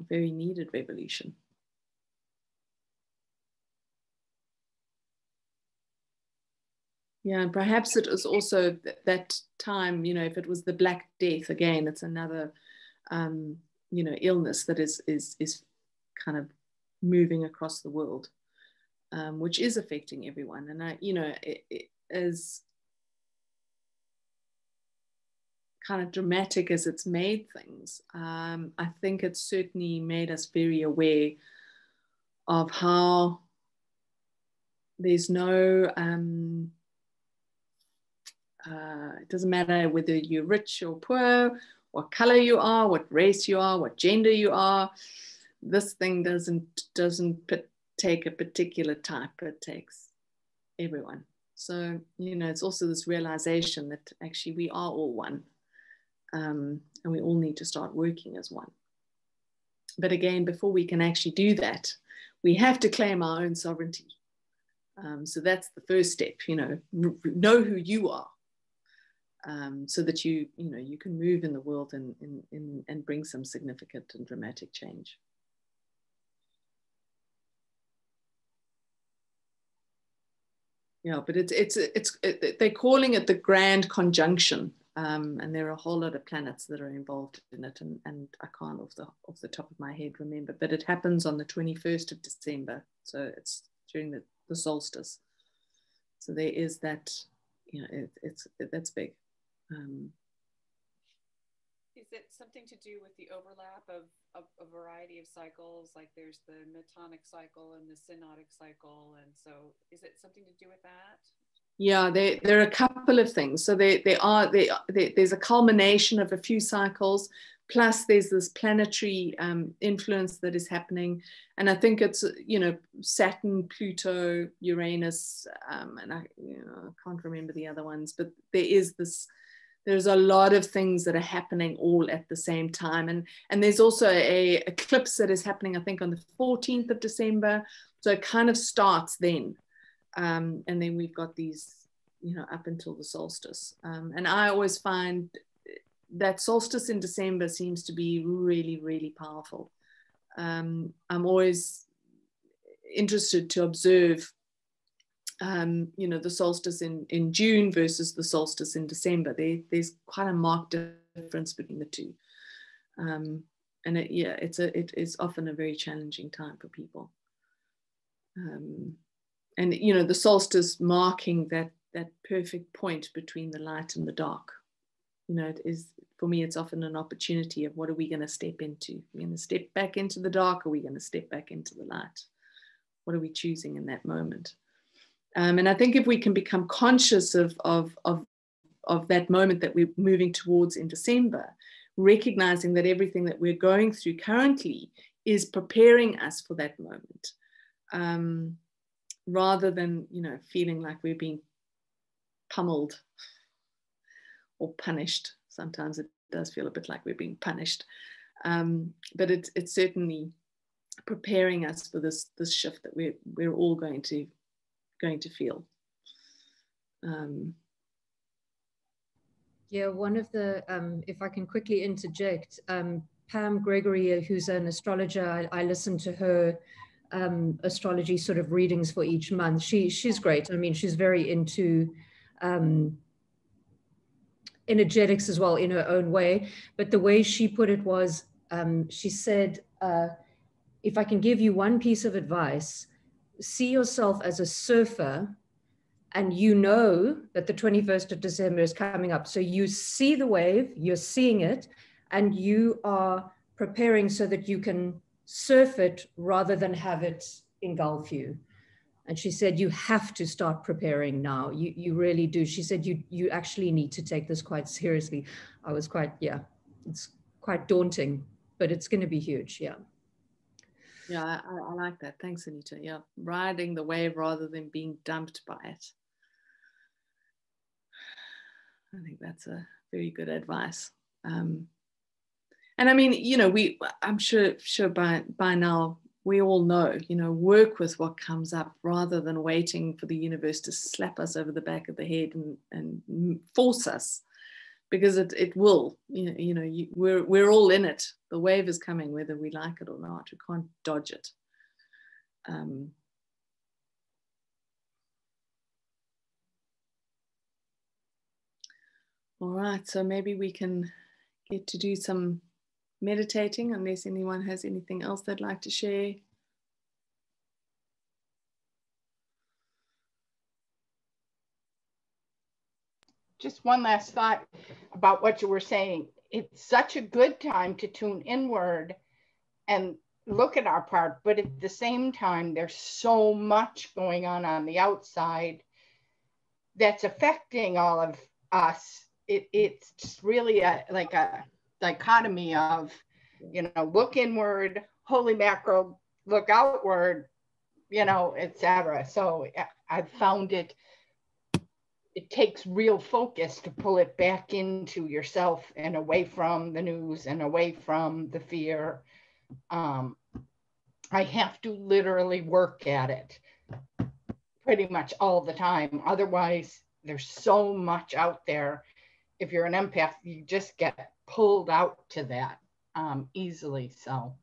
Very needed revolution. Yeah, and perhaps it was also that time, if it was the Black Death, again, it's another, illness that is kind of moving across the world, which is affecting everyone. And it as kind of dramatic as it's made things, I think it's certainly made us very aware of how there's no, it doesn't matter whether you're rich or poor, what color you are, what race you are, what gender you are. This thing doesn't take a particular type, it takes everyone. So, it's also this realization that actually we are all one, and we all need to start working as one. But again, before we can actually do that, we have to claim our own sovereignty. So that's the first step, know who you are, so that you can move in the world and bring some significant and dramatic change. Yeah, but they're calling it the grand conjunction, and there are a whole lot of planets that are involved in it, and I can't off the top of my head remember, but it happens on the 21st of December, so it's during the solstice. So there is that, that's big. Is it something to do with the overlap of a variety of cycles? Like there's the Metonic cycle and the Synodic cycle, and so is it something to do with that? Yeah, there are a couple of things. So there's a culmination of a few cycles, plus there's this planetary influence that is happening. And I think it's, Saturn, Pluto, Uranus, and I can't remember the other ones, but there's a lot of things that are happening all at the same time. And there's also a eclipse that is happening, I think, on the 14th of December. So it kind of starts then. And then we've got these, up until the solstice. And I always find that solstice in December seems to be really, really powerful. I'm always interested to observe, the solstice in June versus the solstice in December. There's quite a marked difference between the two. And it is often a very challenging time for people. And the solstice marking that perfect point between the light and the dark. It is, for me, it's often an opportunity of what are we going to step into? Are we going to step back into the dark? Or are we going to step back into the light? What are we choosing in that moment? And I think if we can become conscious of that moment that we're moving towards in December, recognizing that everything that we're going through currently is preparing us for that moment. Rather than, feeling like we're being pummeled or punished. Sometimes it does feel a bit like we're being punished. But it's certainly preparing us for this shift that we're all going to feel. Yeah, one of the, if I can quickly interject, Pam Gregory, who's an astrologer, I listen to her astrology sort of readings for each month. She's great. I mean, she's very into energetics as well in her own way. But the way she put it was, she said, if I can give you one piece of advice, see yourself as a surfer, and you know that the 21st of December is coming up. So you see the wave, you're seeing it, and you are preparing so that you can surf it rather than have it engulf you. And she said, you have to start preparing now. You really do. She said, you actually need to take this quite seriously. I was quite, yeah, it's quite daunting, but it's going to be huge. Yeah. Yeah, I like that. Thanks, Anita. Yeah, riding the wave rather than being dumped by it. I think that's a very good advice. And I mean, you know, I'm sure by now we all know, you know, work with what comes up rather than waiting for the universe to slap us over the back of the head and force us, because it will, we're all in it. The wave is coming, whether we like it or not. We can't dodge it. All right, so maybe we can get to do some meditating, unless anyone has anything else they'd like to share. Just one last thought about what you were saying. It's such a good time to tune inward and look at our part, but at the same time, there's so much going on the outside that's affecting all of us. It's just really like a dichotomy of, look inward, holy mackerel, look outward, etc. So I've found it takes real focus to pull it back into yourself and away from the news and away from the fear. I have to literally work at it pretty much all the time. Otherwise, there's so much out there. If you're an empath, you just get pulled out to that easily. So.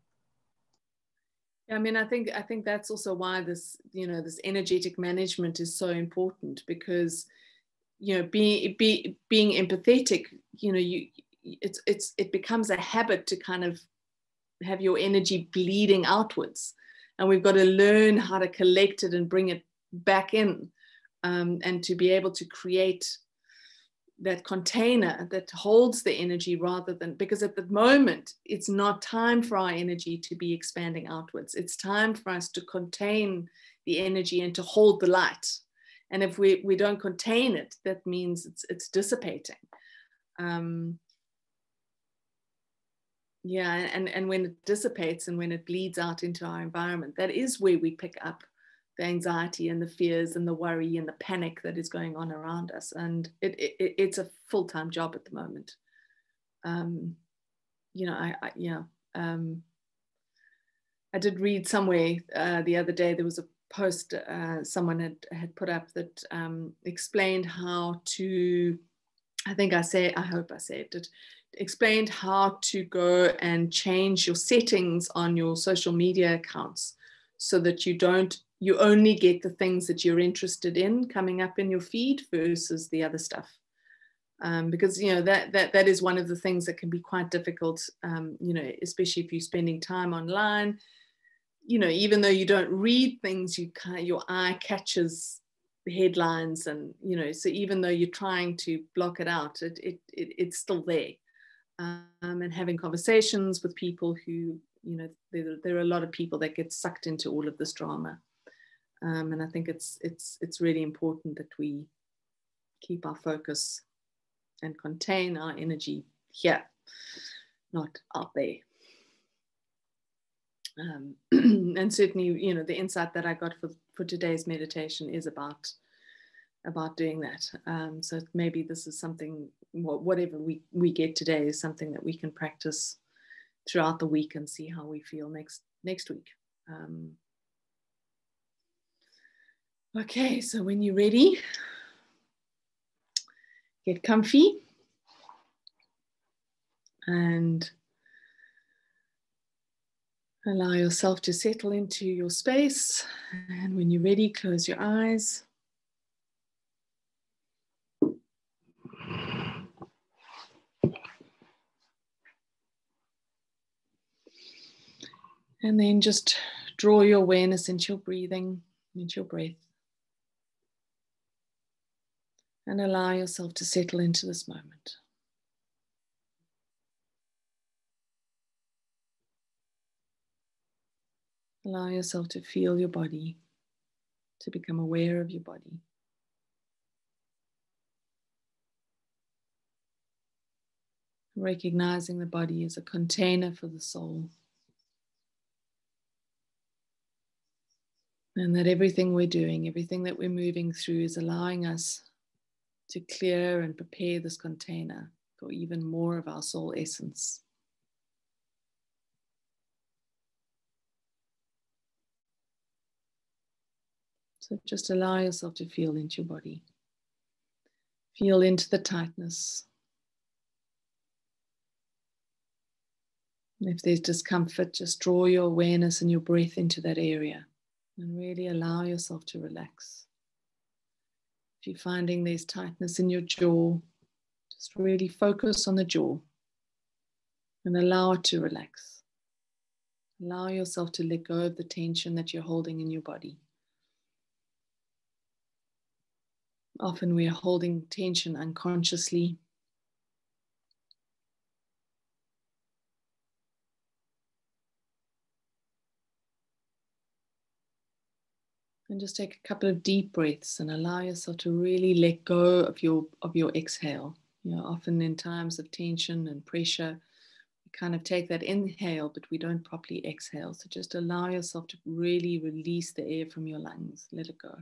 I mean, I think that's also why this energetic management is so important, because being empathetic, it becomes a habit to kind of have your energy bleeding outwards, and we've got to learn how to collect it and bring it back in, and to be able to create that container that holds the energy, rather than, because at the moment it's not time for our energy to be expanding outwards. It's time for us to contain the energy and to hold the light. And if we don't contain it, that means it's dissipating. And when it dissipates and when it bleeds out into our environment, that is where we pick up the anxiety and the fears and the worry and the panic that is going on around us. And it's a full-time job at the moment. I did read somewhere the other day, there was a post someone had put up that explained how to, explained how to go and change your settings on your social media accounts so that you only get the things that you're interested in coming up in your feed versus the other stuff. Because that is one of the things that can be quite difficult, especially if you're spending time online. Even though you don't read things, your eye catches the headlines, and so even though you're trying to block it out, it's still there. And having conversations with people who, there are a lot of people that get sucked into all of this drama. And I think it's really important that we keep our focus and contain our energy here, not out there. And certainly, the insight that I got for today's meditation is about doing that. So maybe this is something, whatever we get today is something that we can practice throughout the week and see how we feel next week. Okay, so when you're ready, get comfy and allow yourself to settle into your space. And when you're ready, close your eyes. And then just draw your awareness into your breathing. into your breath. And allow yourself to settle into this moment. Allow yourself to feel your body, to become aware of your body. Recognizing the body as a container for the soul. And that everything we're doing, everything that we're moving through is allowing us to clear and prepare this container for even more of our soul essence. So just allow yourself to feel into your body. Feel into the tightness. If there's discomfort, just draw your awareness and your breath into that area and really allow yourself to relax. If you're finding there's tightness in your jaw, just really focus on the jaw and allow it to relax. Allow yourself to let go of the tension that you're holding in your body. Often we are holding tension unconsciously. And just take a couple of deep breaths and allow yourself to really let go of your exhale. You know, often in times of tension and pressure, we kind of take that inhale, but we don't properly exhale. So just allow yourself to really release the air from your lungs. Let it go.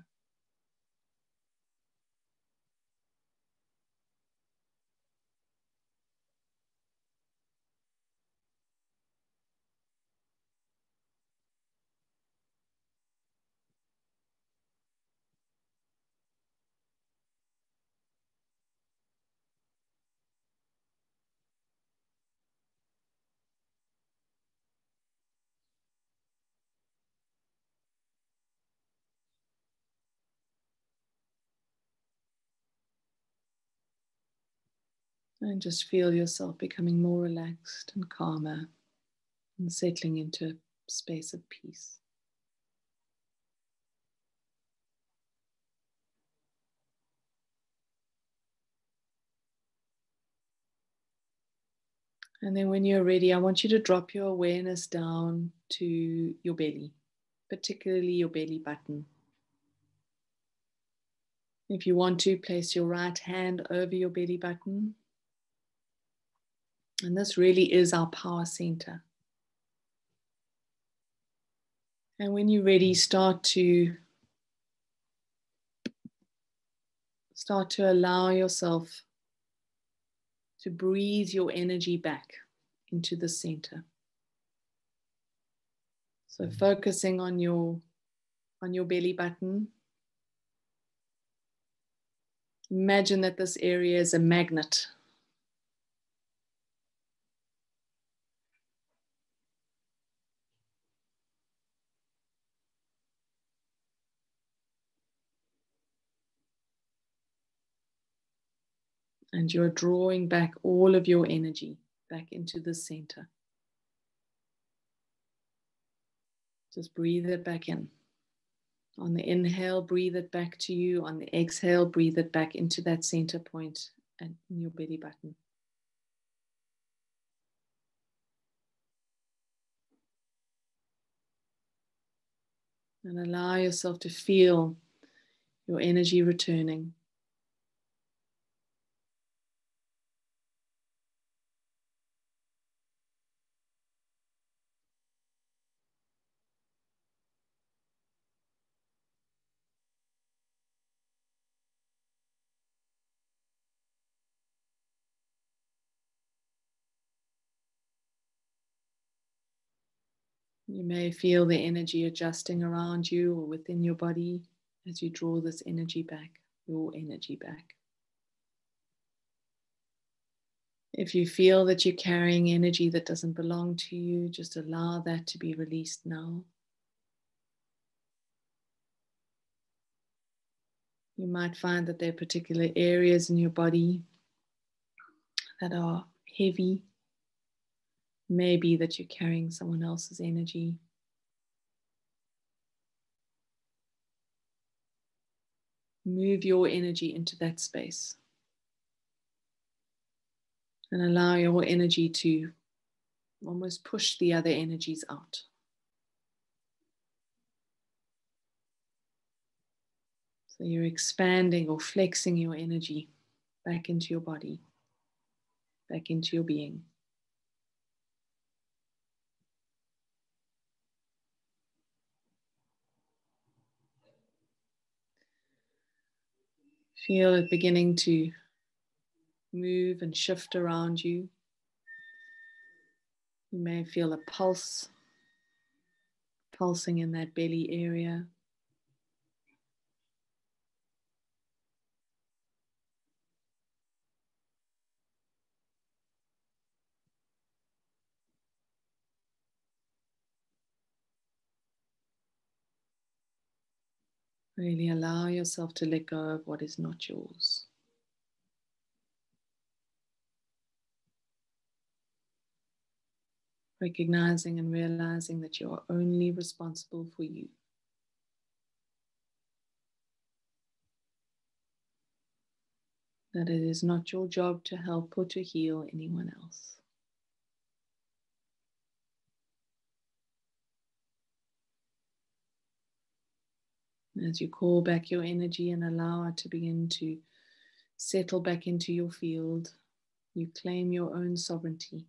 And just feel yourself becoming more relaxed and calmer and settling into a space of peace. And then when you're ready, I want you to drop your awareness down to your belly, particularly your belly button. If you want to, place your right hand over your belly button. And this really is our power center. And when you're ready, start to allow yourself to breathe your energy back into the center. So focusing on your belly button. Imagine that this area is a magnet. And you're drawing back all of your energy back into the center. Just breathe it back in. On the inhale, breathe it back to you. On the exhale, breathe it back into that center point and in your belly button. And allow yourself to feel your energy returning. You may feel the energy adjusting around you or within your body as you draw this energy back, your energy back. If you feel that you're carrying energy that doesn't belong to you, just allow that to be released now. You might find that there are particular areas in your body that are heavy. Maybe that you're carrying someone else's energy. Move your energy into that space and allow your energy to almost push the other energies out. So you're expanding or flexing your energy back into your body, back into your being. Feel it beginning to move and shift around you. You may feel a pulse pulsing in that belly area. Really allow yourself to let go of what is not yours. Recognizing and realizing that you are only responsible for you. That it is not your job to help or to heal anyone else. As you call back your energy and allow it to begin to settle back into your field, you claim your own sovereignty.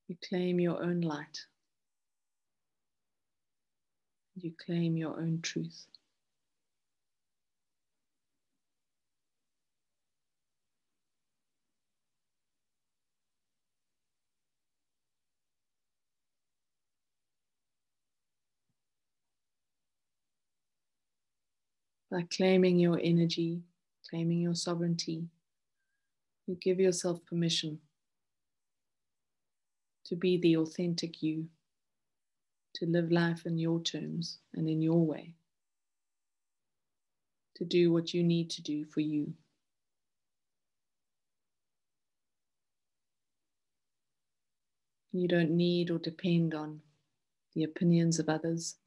You claim your own light. You claim your own truth. By claiming your energy, claiming your sovereignty, you give yourself permission to be the authentic you, to live life in your terms and in your way, to do what you need to do for you. You don't need or depend on the opinions of others.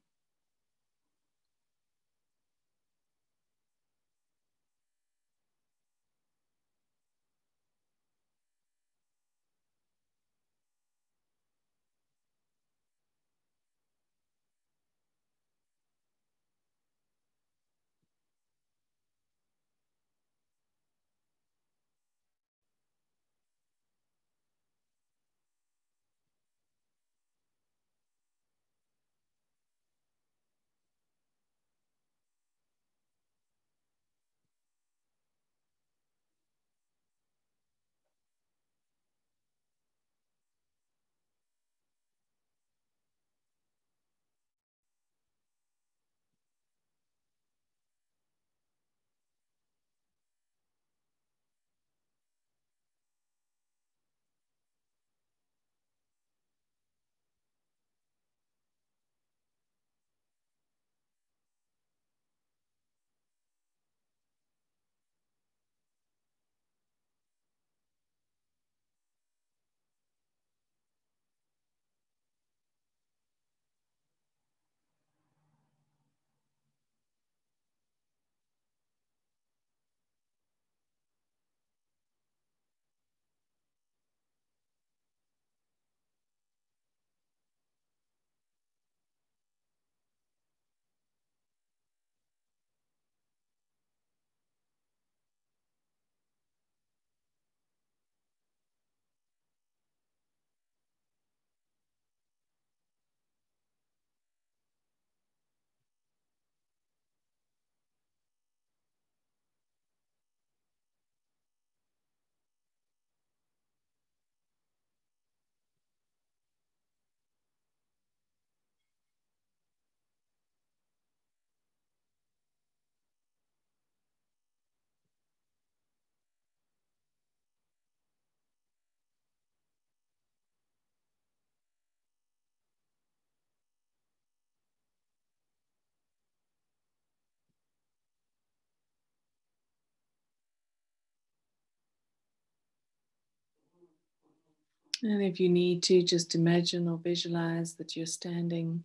And if you need to, just imagine or visualize that you're standing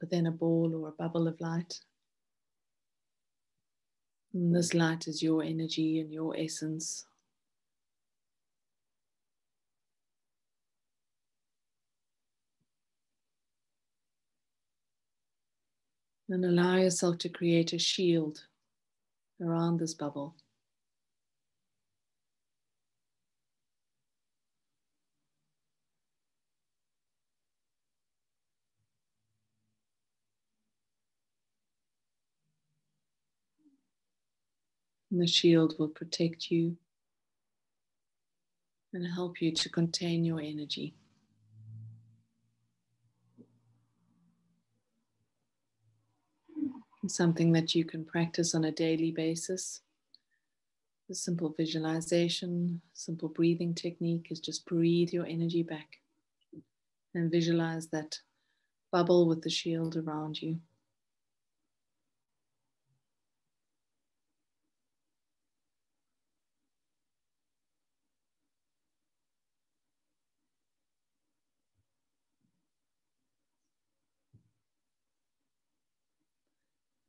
within a ball or a bubble of light, And this light is your energy and your essence. And allow yourself to create a shield around this bubble. And the shield will protect you and help you to contain your energy. It's something that you can practice on a daily basis. The simple visualization, simple breathing technique is just breathe your energy back and visualize that bubble with the shield around you.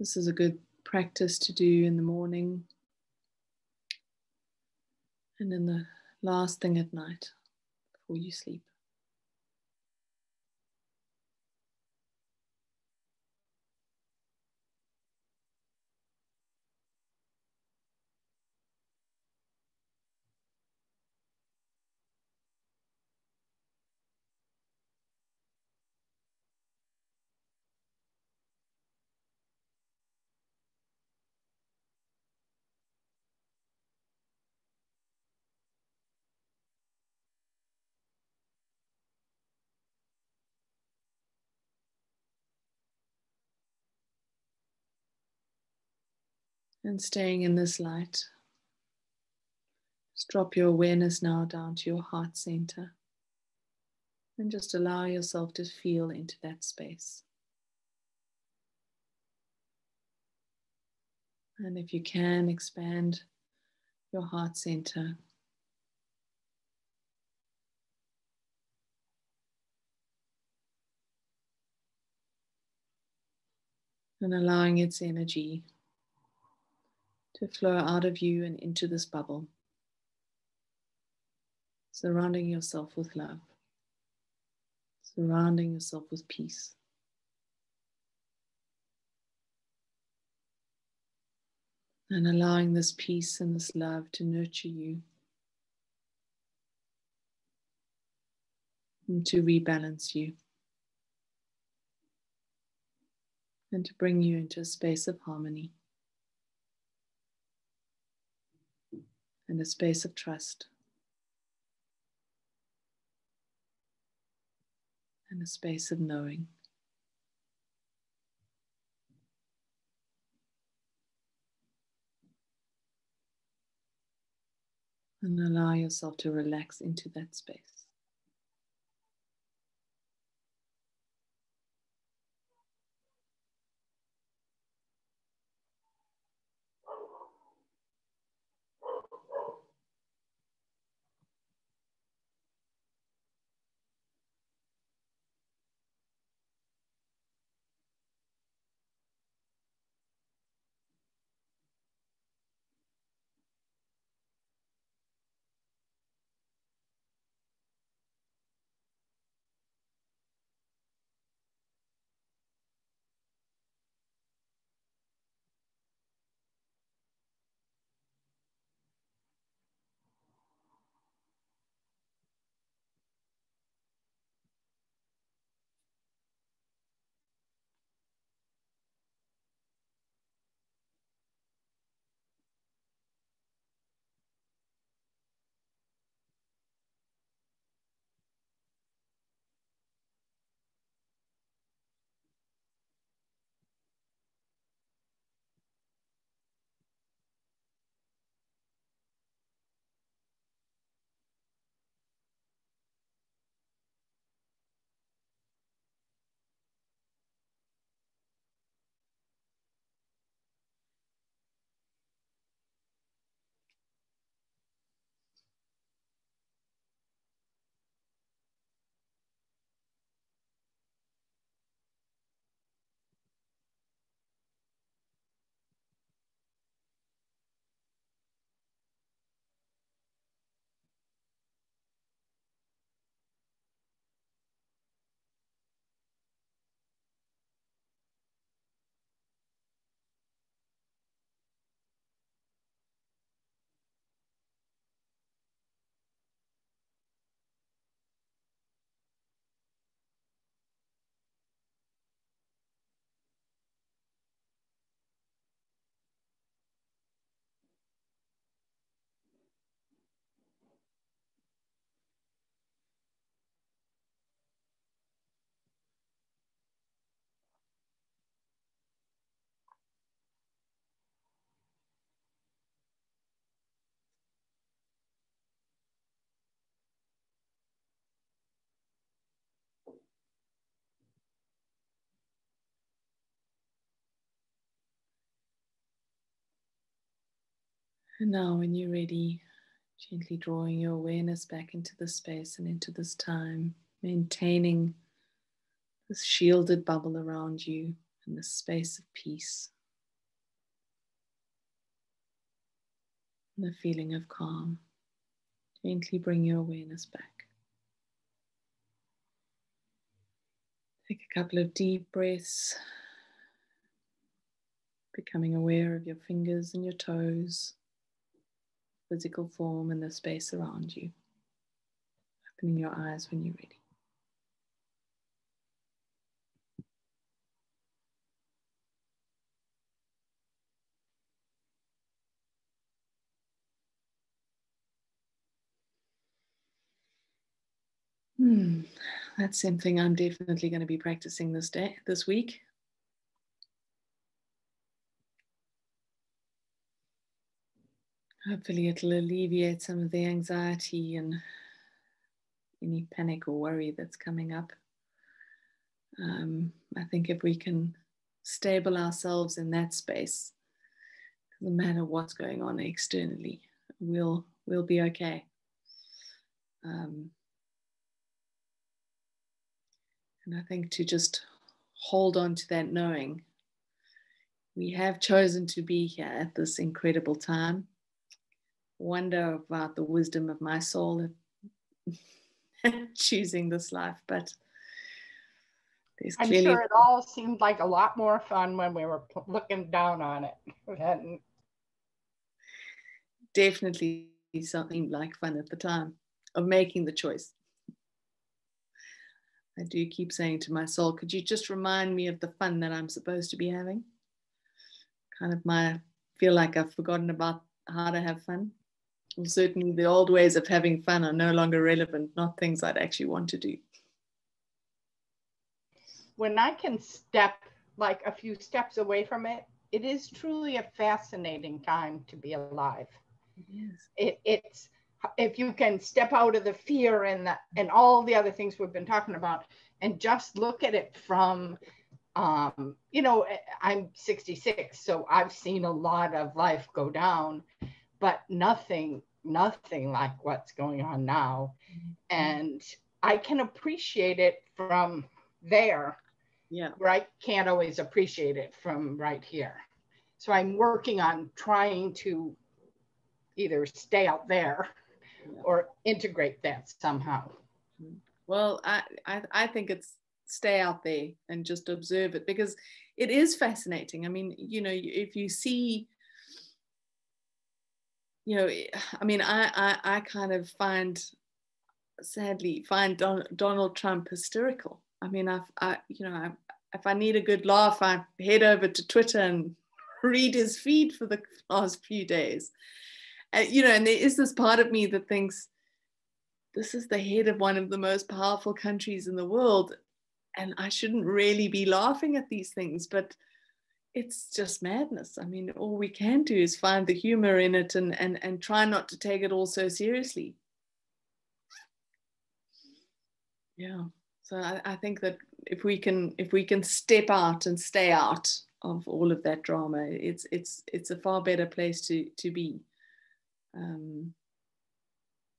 This is a good practice to do in the morning and in the last thing at night before you sleep. And staying in this light, just drop your awareness now down to your heart center and just allow yourself to feel into that space. And if you can, expand your heart center. And allowing its energy to flow out of you and into this bubble, surrounding yourself with love, surrounding yourself with peace. And allowing this peace and this love to nurture you and to rebalance you and to bring you into a space of harmony and a space of trust and a space of knowing. And allow yourself to relax into that space. And now when you're ready, gently drawing your awareness back into this space and into this time, maintaining this shielded bubble around you and this space of peace and the feeling of calm. Gently bring your awareness back. Take a couple of deep breaths, becoming aware of your fingers and your toes, physical form and the space around you. Opening your eyes when you're ready. That's something I'm definitely going to be practicing this week. Hopefully it'll alleviate some of the anxiety and any panic or worry that's coming up. I think if we can stable ourselves in that space, no matter what's going on externally, we'll be okay. And I think to just hold on to that knowing we have chosen to be here at this incredible time. Wonder about the wisdom of my soul choosing this life, but I'm sure it all seemed like a lot more fun when we were looking down on it. Definitely something like fun at the time of making the choice. I do keep saying to my soul, could you just remind me of the fun that I'm supposed to be having? Kind of feel like I've forgotten about how to have fun. Well, certainly the old ways of having fun are no longer relevant, not things I'd actually want to do. When I can step like a few steps away from it, it is truly a fascinating time to be alive. Yes. It's if you can step out of the fear and all the other things we've been talking about and just look at it from, you know, I'm 66, so I've seen a lot of life go down, but nothing like what's going on now. And I can appreciate it from there, where I can't always appreciate it from right here. So I'm working on trying to either stay out there or integrate that somehow. Well, I think it's stay out there and just observe it, because it is fascinating. I mean, you know, if you see, you know, I mean, I kind of sadly find Donald Trump hysterical. I mean, if I need a good laugh, I head over to Twitter and read his feed for the last few days. You know, and there is this part of me that thinks this is the head of one of the most powerful countries in the world, and I shouldn't really be laughing at these things, but it's just madness. I mean, all we can do is find the humor in it and try not to take it all so seriously. Yeah. So I think that if we can step out and stay out of all of that drama, it's a far better place to be.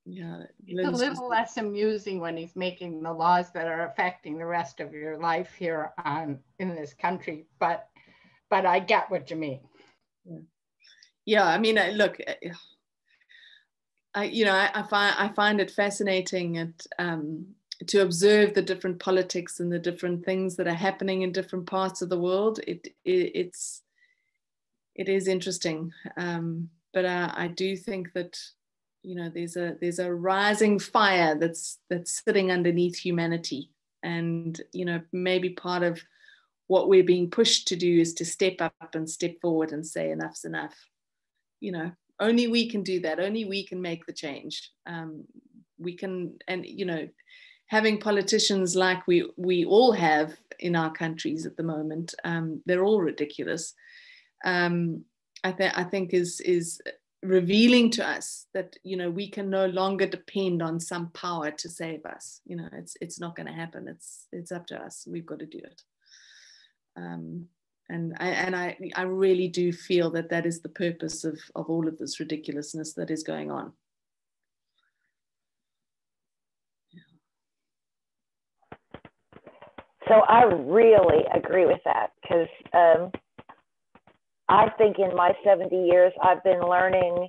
Yeah, it's a little less amusing when he's making the laws that are affecting the rest of your life here in this country, but I get what you mean. Yeah, I mean, look, I find it fascinating to observe the different politics and the different things that are happening in different parts of the world. It is interesting, but I do think that, you know, there's a rising fire that's sitting underneath humanity, and you know, maybe part of what we're being pushed to do is to step up and step forward and say enough's enough. You know, only we can do that. Only we can make the change. We can, and you know, having politicians like we all have in our countries at the moment, they're all ridiculous. I think is revealing to us that, you know, we can no longer depend on some power to save us. You know, it's not going to happen. It's up to us. We've got to do it. And And I really do feel that that is the purpose of all of this ridiculousness that is going on. So I really agree with that, because I think in my 70 years, I've been learning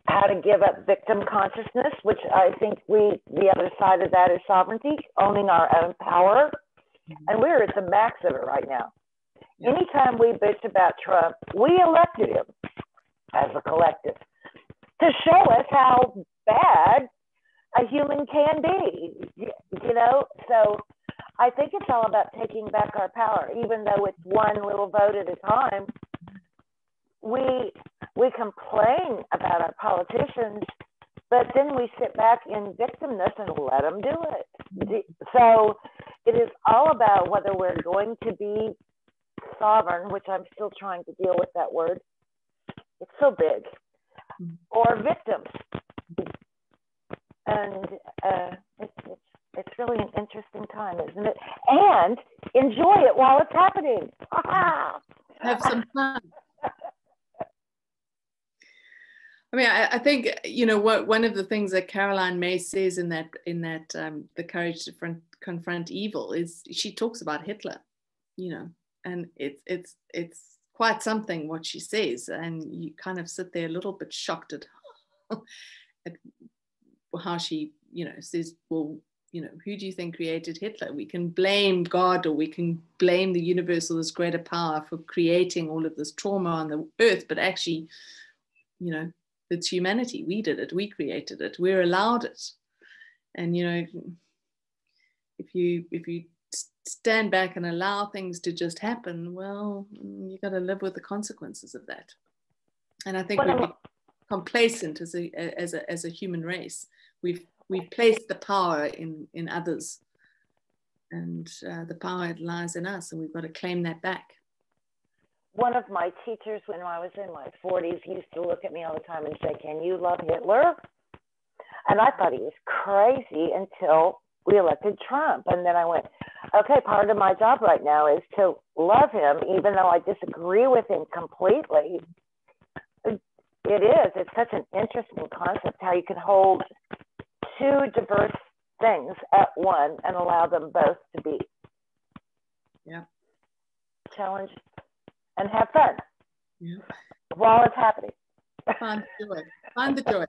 how to give up victim consciousness, which I think the other side of that is sovereignty, owning our own power. And we're at the max of it right now. Yeah. Anytime we bitch about Trump, we elected him as a collective to show us how bad a human can be, you know? So I think it's all about taking back our power, even though it's one little vote at a time. We complain about our politicians, but then we sit back in victimness and let them do it. So it is all about whether we're going to be sovereign, which I'm still trying to deal with that word. It's so big. Or victims. And it's really an interesting time, isn't it? And enjoy it while it's happening. Have some fun. I mean, I think, you know, one of the things that Caroline Myss says in that The Courage to Confront Evil is she talks about Hitler, you know, and it's quite something what she says, and you kind of sit there a little bit shocked at how she, you know, says, well, you know, who do you think created Hitler? We can blame God, or we can blame the universe or this greater power for creating all of this trauma on the earth, but actually, you know, it's humanity. We did it. We created it. We're allowed it. And, you know, if you stand back and allow things to just happen, well, you got to live with the consequences of that. And I think we've been complacent as a human race. We've placed the power in others, and the power lies in us, and we've got to claim that back. One of my teachers when I was in my 40s used to look at me all the time and say, "Can you love Hitler?" And I thought he was crazy until we elected Trump. And then I went, okay, part of my job right now is to love him, even though I disagree with him completely. It is. It's such an interesting concept, how you can hold two diverse things at one and allow them both to be. Yeah. Challenged. And have fun. Yeah. While it's happening. Find the joy. Find the joy.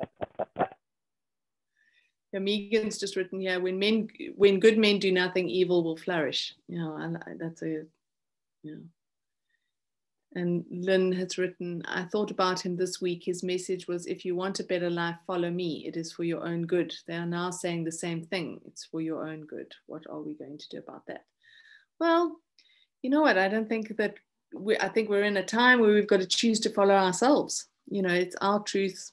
Yeah, Megan's just written here, when good men do nothing, evil will flourish. You know, that's a, you know. And Lynn has written, I thought about him this week. His message was, if you want a better life, follow me. It is for your own good. They are now saying the same thing. It's for your own good. What are we going to do about that? Well, you know what? I don't think that I think we're in a time where we've got to choose to follow ourselves. You know, it's our truth,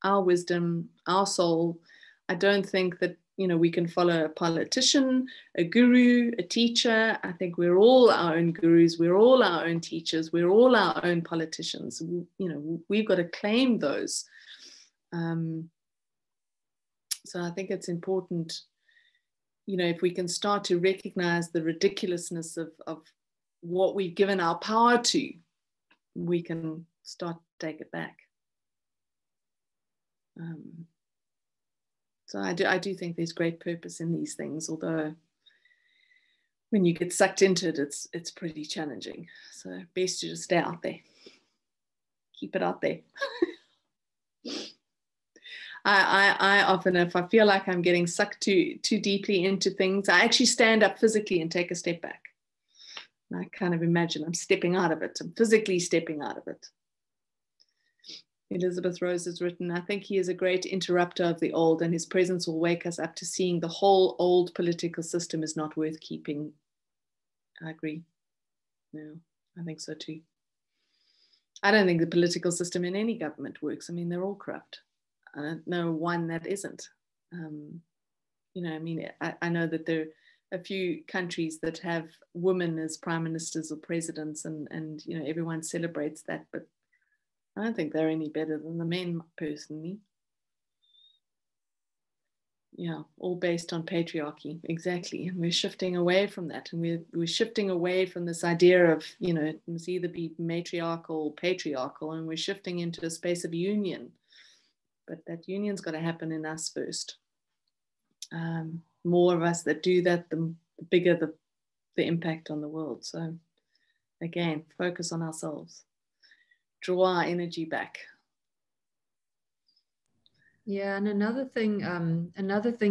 our wisdom, our soul. I don't think that, you know, we can follow a politician, a guru, a teacher. I think we're all our own gurus. We're all our own teachers. We're all our own politicians. You know, we've got to claim those. So I think it's important, you know, if we can start to recognize the ridiculousness of what we've given our power to, we can start to take it back. So I do think there's great purpose in these things, although when you get sucked into it, it's pretty challenging. So best to just stay out there. Keep it out there. I often, if I feel like I'm getting sucked too deeply into things, I actually stand up physically and take a step back. I kind of imagine I'm stepping out of it. I'm physically stepping out of it. Elizabeth Rose has written, I think he is a great interrupter of the old, and his presence will wake us up to seeing the whole old political system is not worth keeping. I agree. No, I think so too. I don't think the political system in any government works. I mean, they're all corrupt. I don't know one that isn't. You know, I mean, I know that there a few countries that have women as prime ministers or presidents, and you know, everyone celebrates that, but I don't think they're any better than the men, personally. yeah, all based on patriarchy. Exactly. And we're shifting away from that. And we're shifting away from this idea of, you know, it must either be matriarchal, patriarchal, and we're shifting into a space of union. But that union's got to happen in us first. More of us that do that, the bigger the impact on the world. So again, focus on ourselves. Draw our energy back. Yeah, and another thing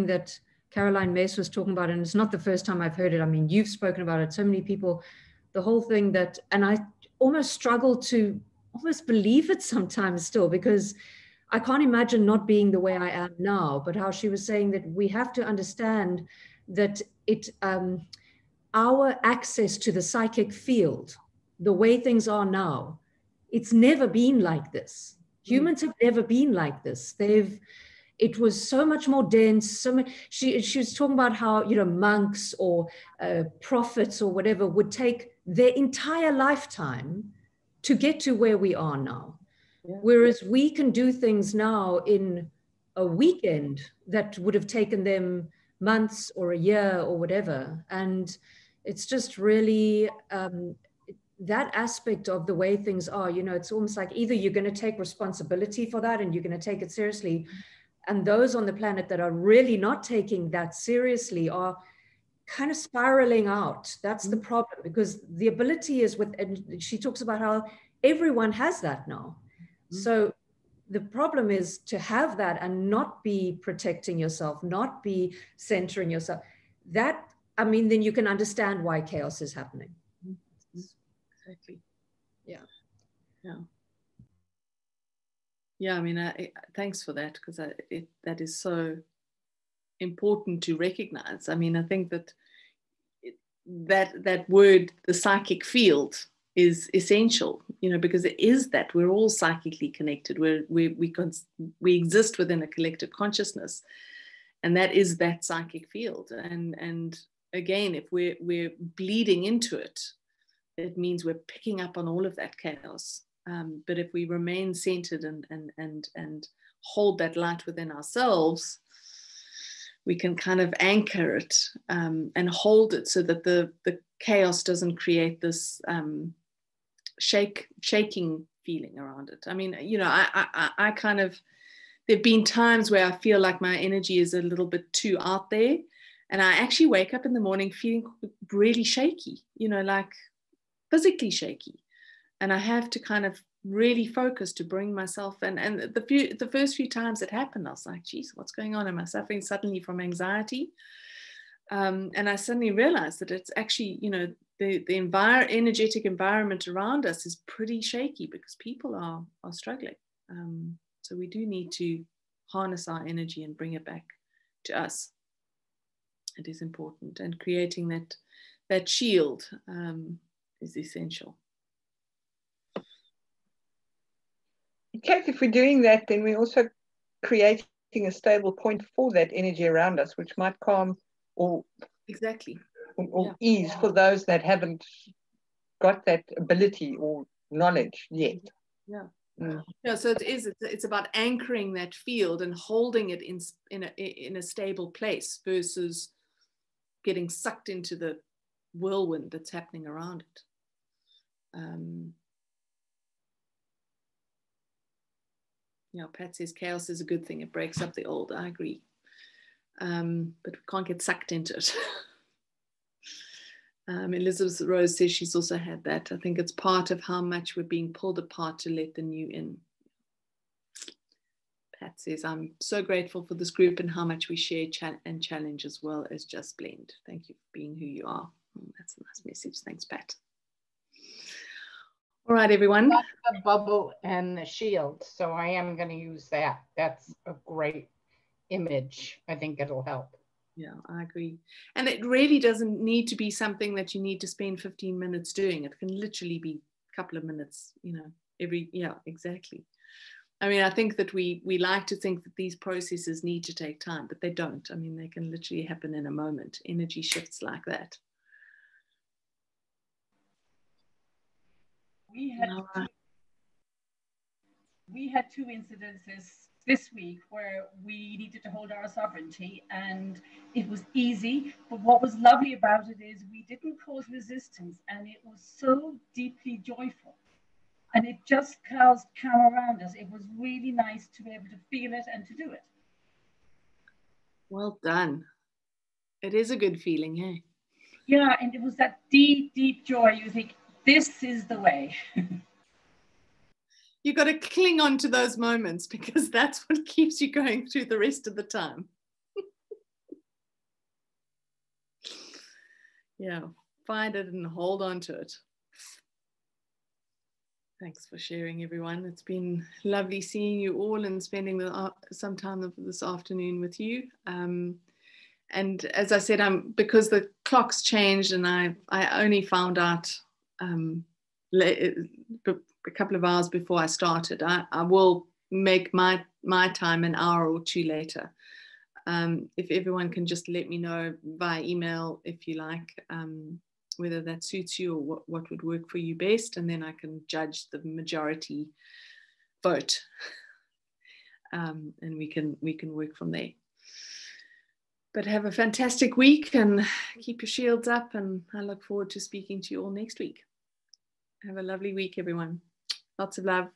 that Caroline Myss was talking about, and it's not the first time I've heard it. I mean, you've spoken about it, so many people, the whole thing that, and I almost struggle to almost believe it sometimes still, because I can't imagine not being the way I am now, but how she was saying that we have to understand that our access to the psychic field, the way things are now, it's never been like this. Humans have never been like this. It was so much more dense. She was talking about how, you know, monks or prophets or whatever would take their entire lifetime to get to where we are now. Yeah. Whereas we can do things now in a weekend that would have taken them months or a year or whatever. And it's just really that aspect of the way things are, you know, it's almost like either you're going to take responsibility for that and you're going to take it seriously. And those on the planet that are really not taking that seriously are kind of spiraling out. That's the problem, because the ability is with, and she talks about how everyone has that now. So the problem is to have that and not be protecting yourself, not be centering yourself. That, I mean, then you can understand why chaos is happening. Exactly. Yeah. Yeah. Yeah. I mean, thanks for that, because that is so important to recognize. I mean, I think that that word, the psychic field, is essential, you know, because it is that we're all psychically connected. We exist within a collective consciousness, and that is that psychic field. And again, if we're bleeding into it, it means we're picking up on all of that chaos. But if we remain centered and hold that light within ourselves, we can kind of anchor it and hold it so that the chaos doesn't create this shaking feeling around it. I mean, you know, I kind of, there've been times where I feel like my energy is a little bit too out there, and I actually wake up in the morning feeling really shaky, you know, like physically shaky, and I have to kind of really focus to bring myself in. And the first few times it happened, I was like, geez, what's going on? Am I suffering suddenly from anxiety? And I suddenly realized that it's actually, you know, the energetic environment around us is pretty shaky because people are struggling. So we do need to harness our energy and bring it back to us. It is important, and creating that shield is essential. Kate, if we're doing that, then we're also creating a stable point for that energy around us, which might calm or exactly or ease for those that haven't got that ability or knowledge yet. Yeah. Yeah, so it's about anchoring that field and holding it in a stable place versus getting sucked into the whirlwind that's happening around it. Yeah, Pat says chaos is a good thing. It breaks up the old. I agree. But we can't get sucked into it. Elizabeth Rose says she's also had that. I think it's part of how much we're being pulled apart to let the new in. Pat says, I'm so grateful for this group and how much we share and challenge as well as just blend. Thank you for being who you are. That's a nice message. Thanks, Pat. All right, everyone. The bubble and the shield. So I am going to use that. That's a great image. I think it'll help. Yeah, I agree. And it really doesn't need to be something that you need to spend 15 minutes doing. It can literally be a couple of minutes, you know, yeah, exactly. I mean, I think that we like to think that these processes need to take time, but they don't. I mean, they can literally happen in a moment. Energy shifts like that. We had two incidences this week where we needed to hold our sovereignty, and it was easy. But what was lovely about it is we didn't cause resistance, and it was so deeply joyful. And it just caused calm around us. It was really nice to be able to feel it and to do it. Well done. It is a good feeling, hey? Yeah, and it was that deep, deep joy. You think, this is the way. You got to cling on to those moments, because that's what keeps you going through the rest of the time. Yeah, find it and hold on to it. Thanks for sharing, everyone. It's been lovely seeing you all and spending some time this afternoon with you. And as I said, because the clock's changed, and I only found out a couple of hours before I started. I will make my time an hour or two later. If everyone can just let me know via email, if you like, whether that suits you or what would work for you best, and then I can judge the majority vote, and we can work from there. But have a fantastic week and keep your shields up, and I look forward to speaking to you all next week. Have a lovely week, everyone. Lots of love.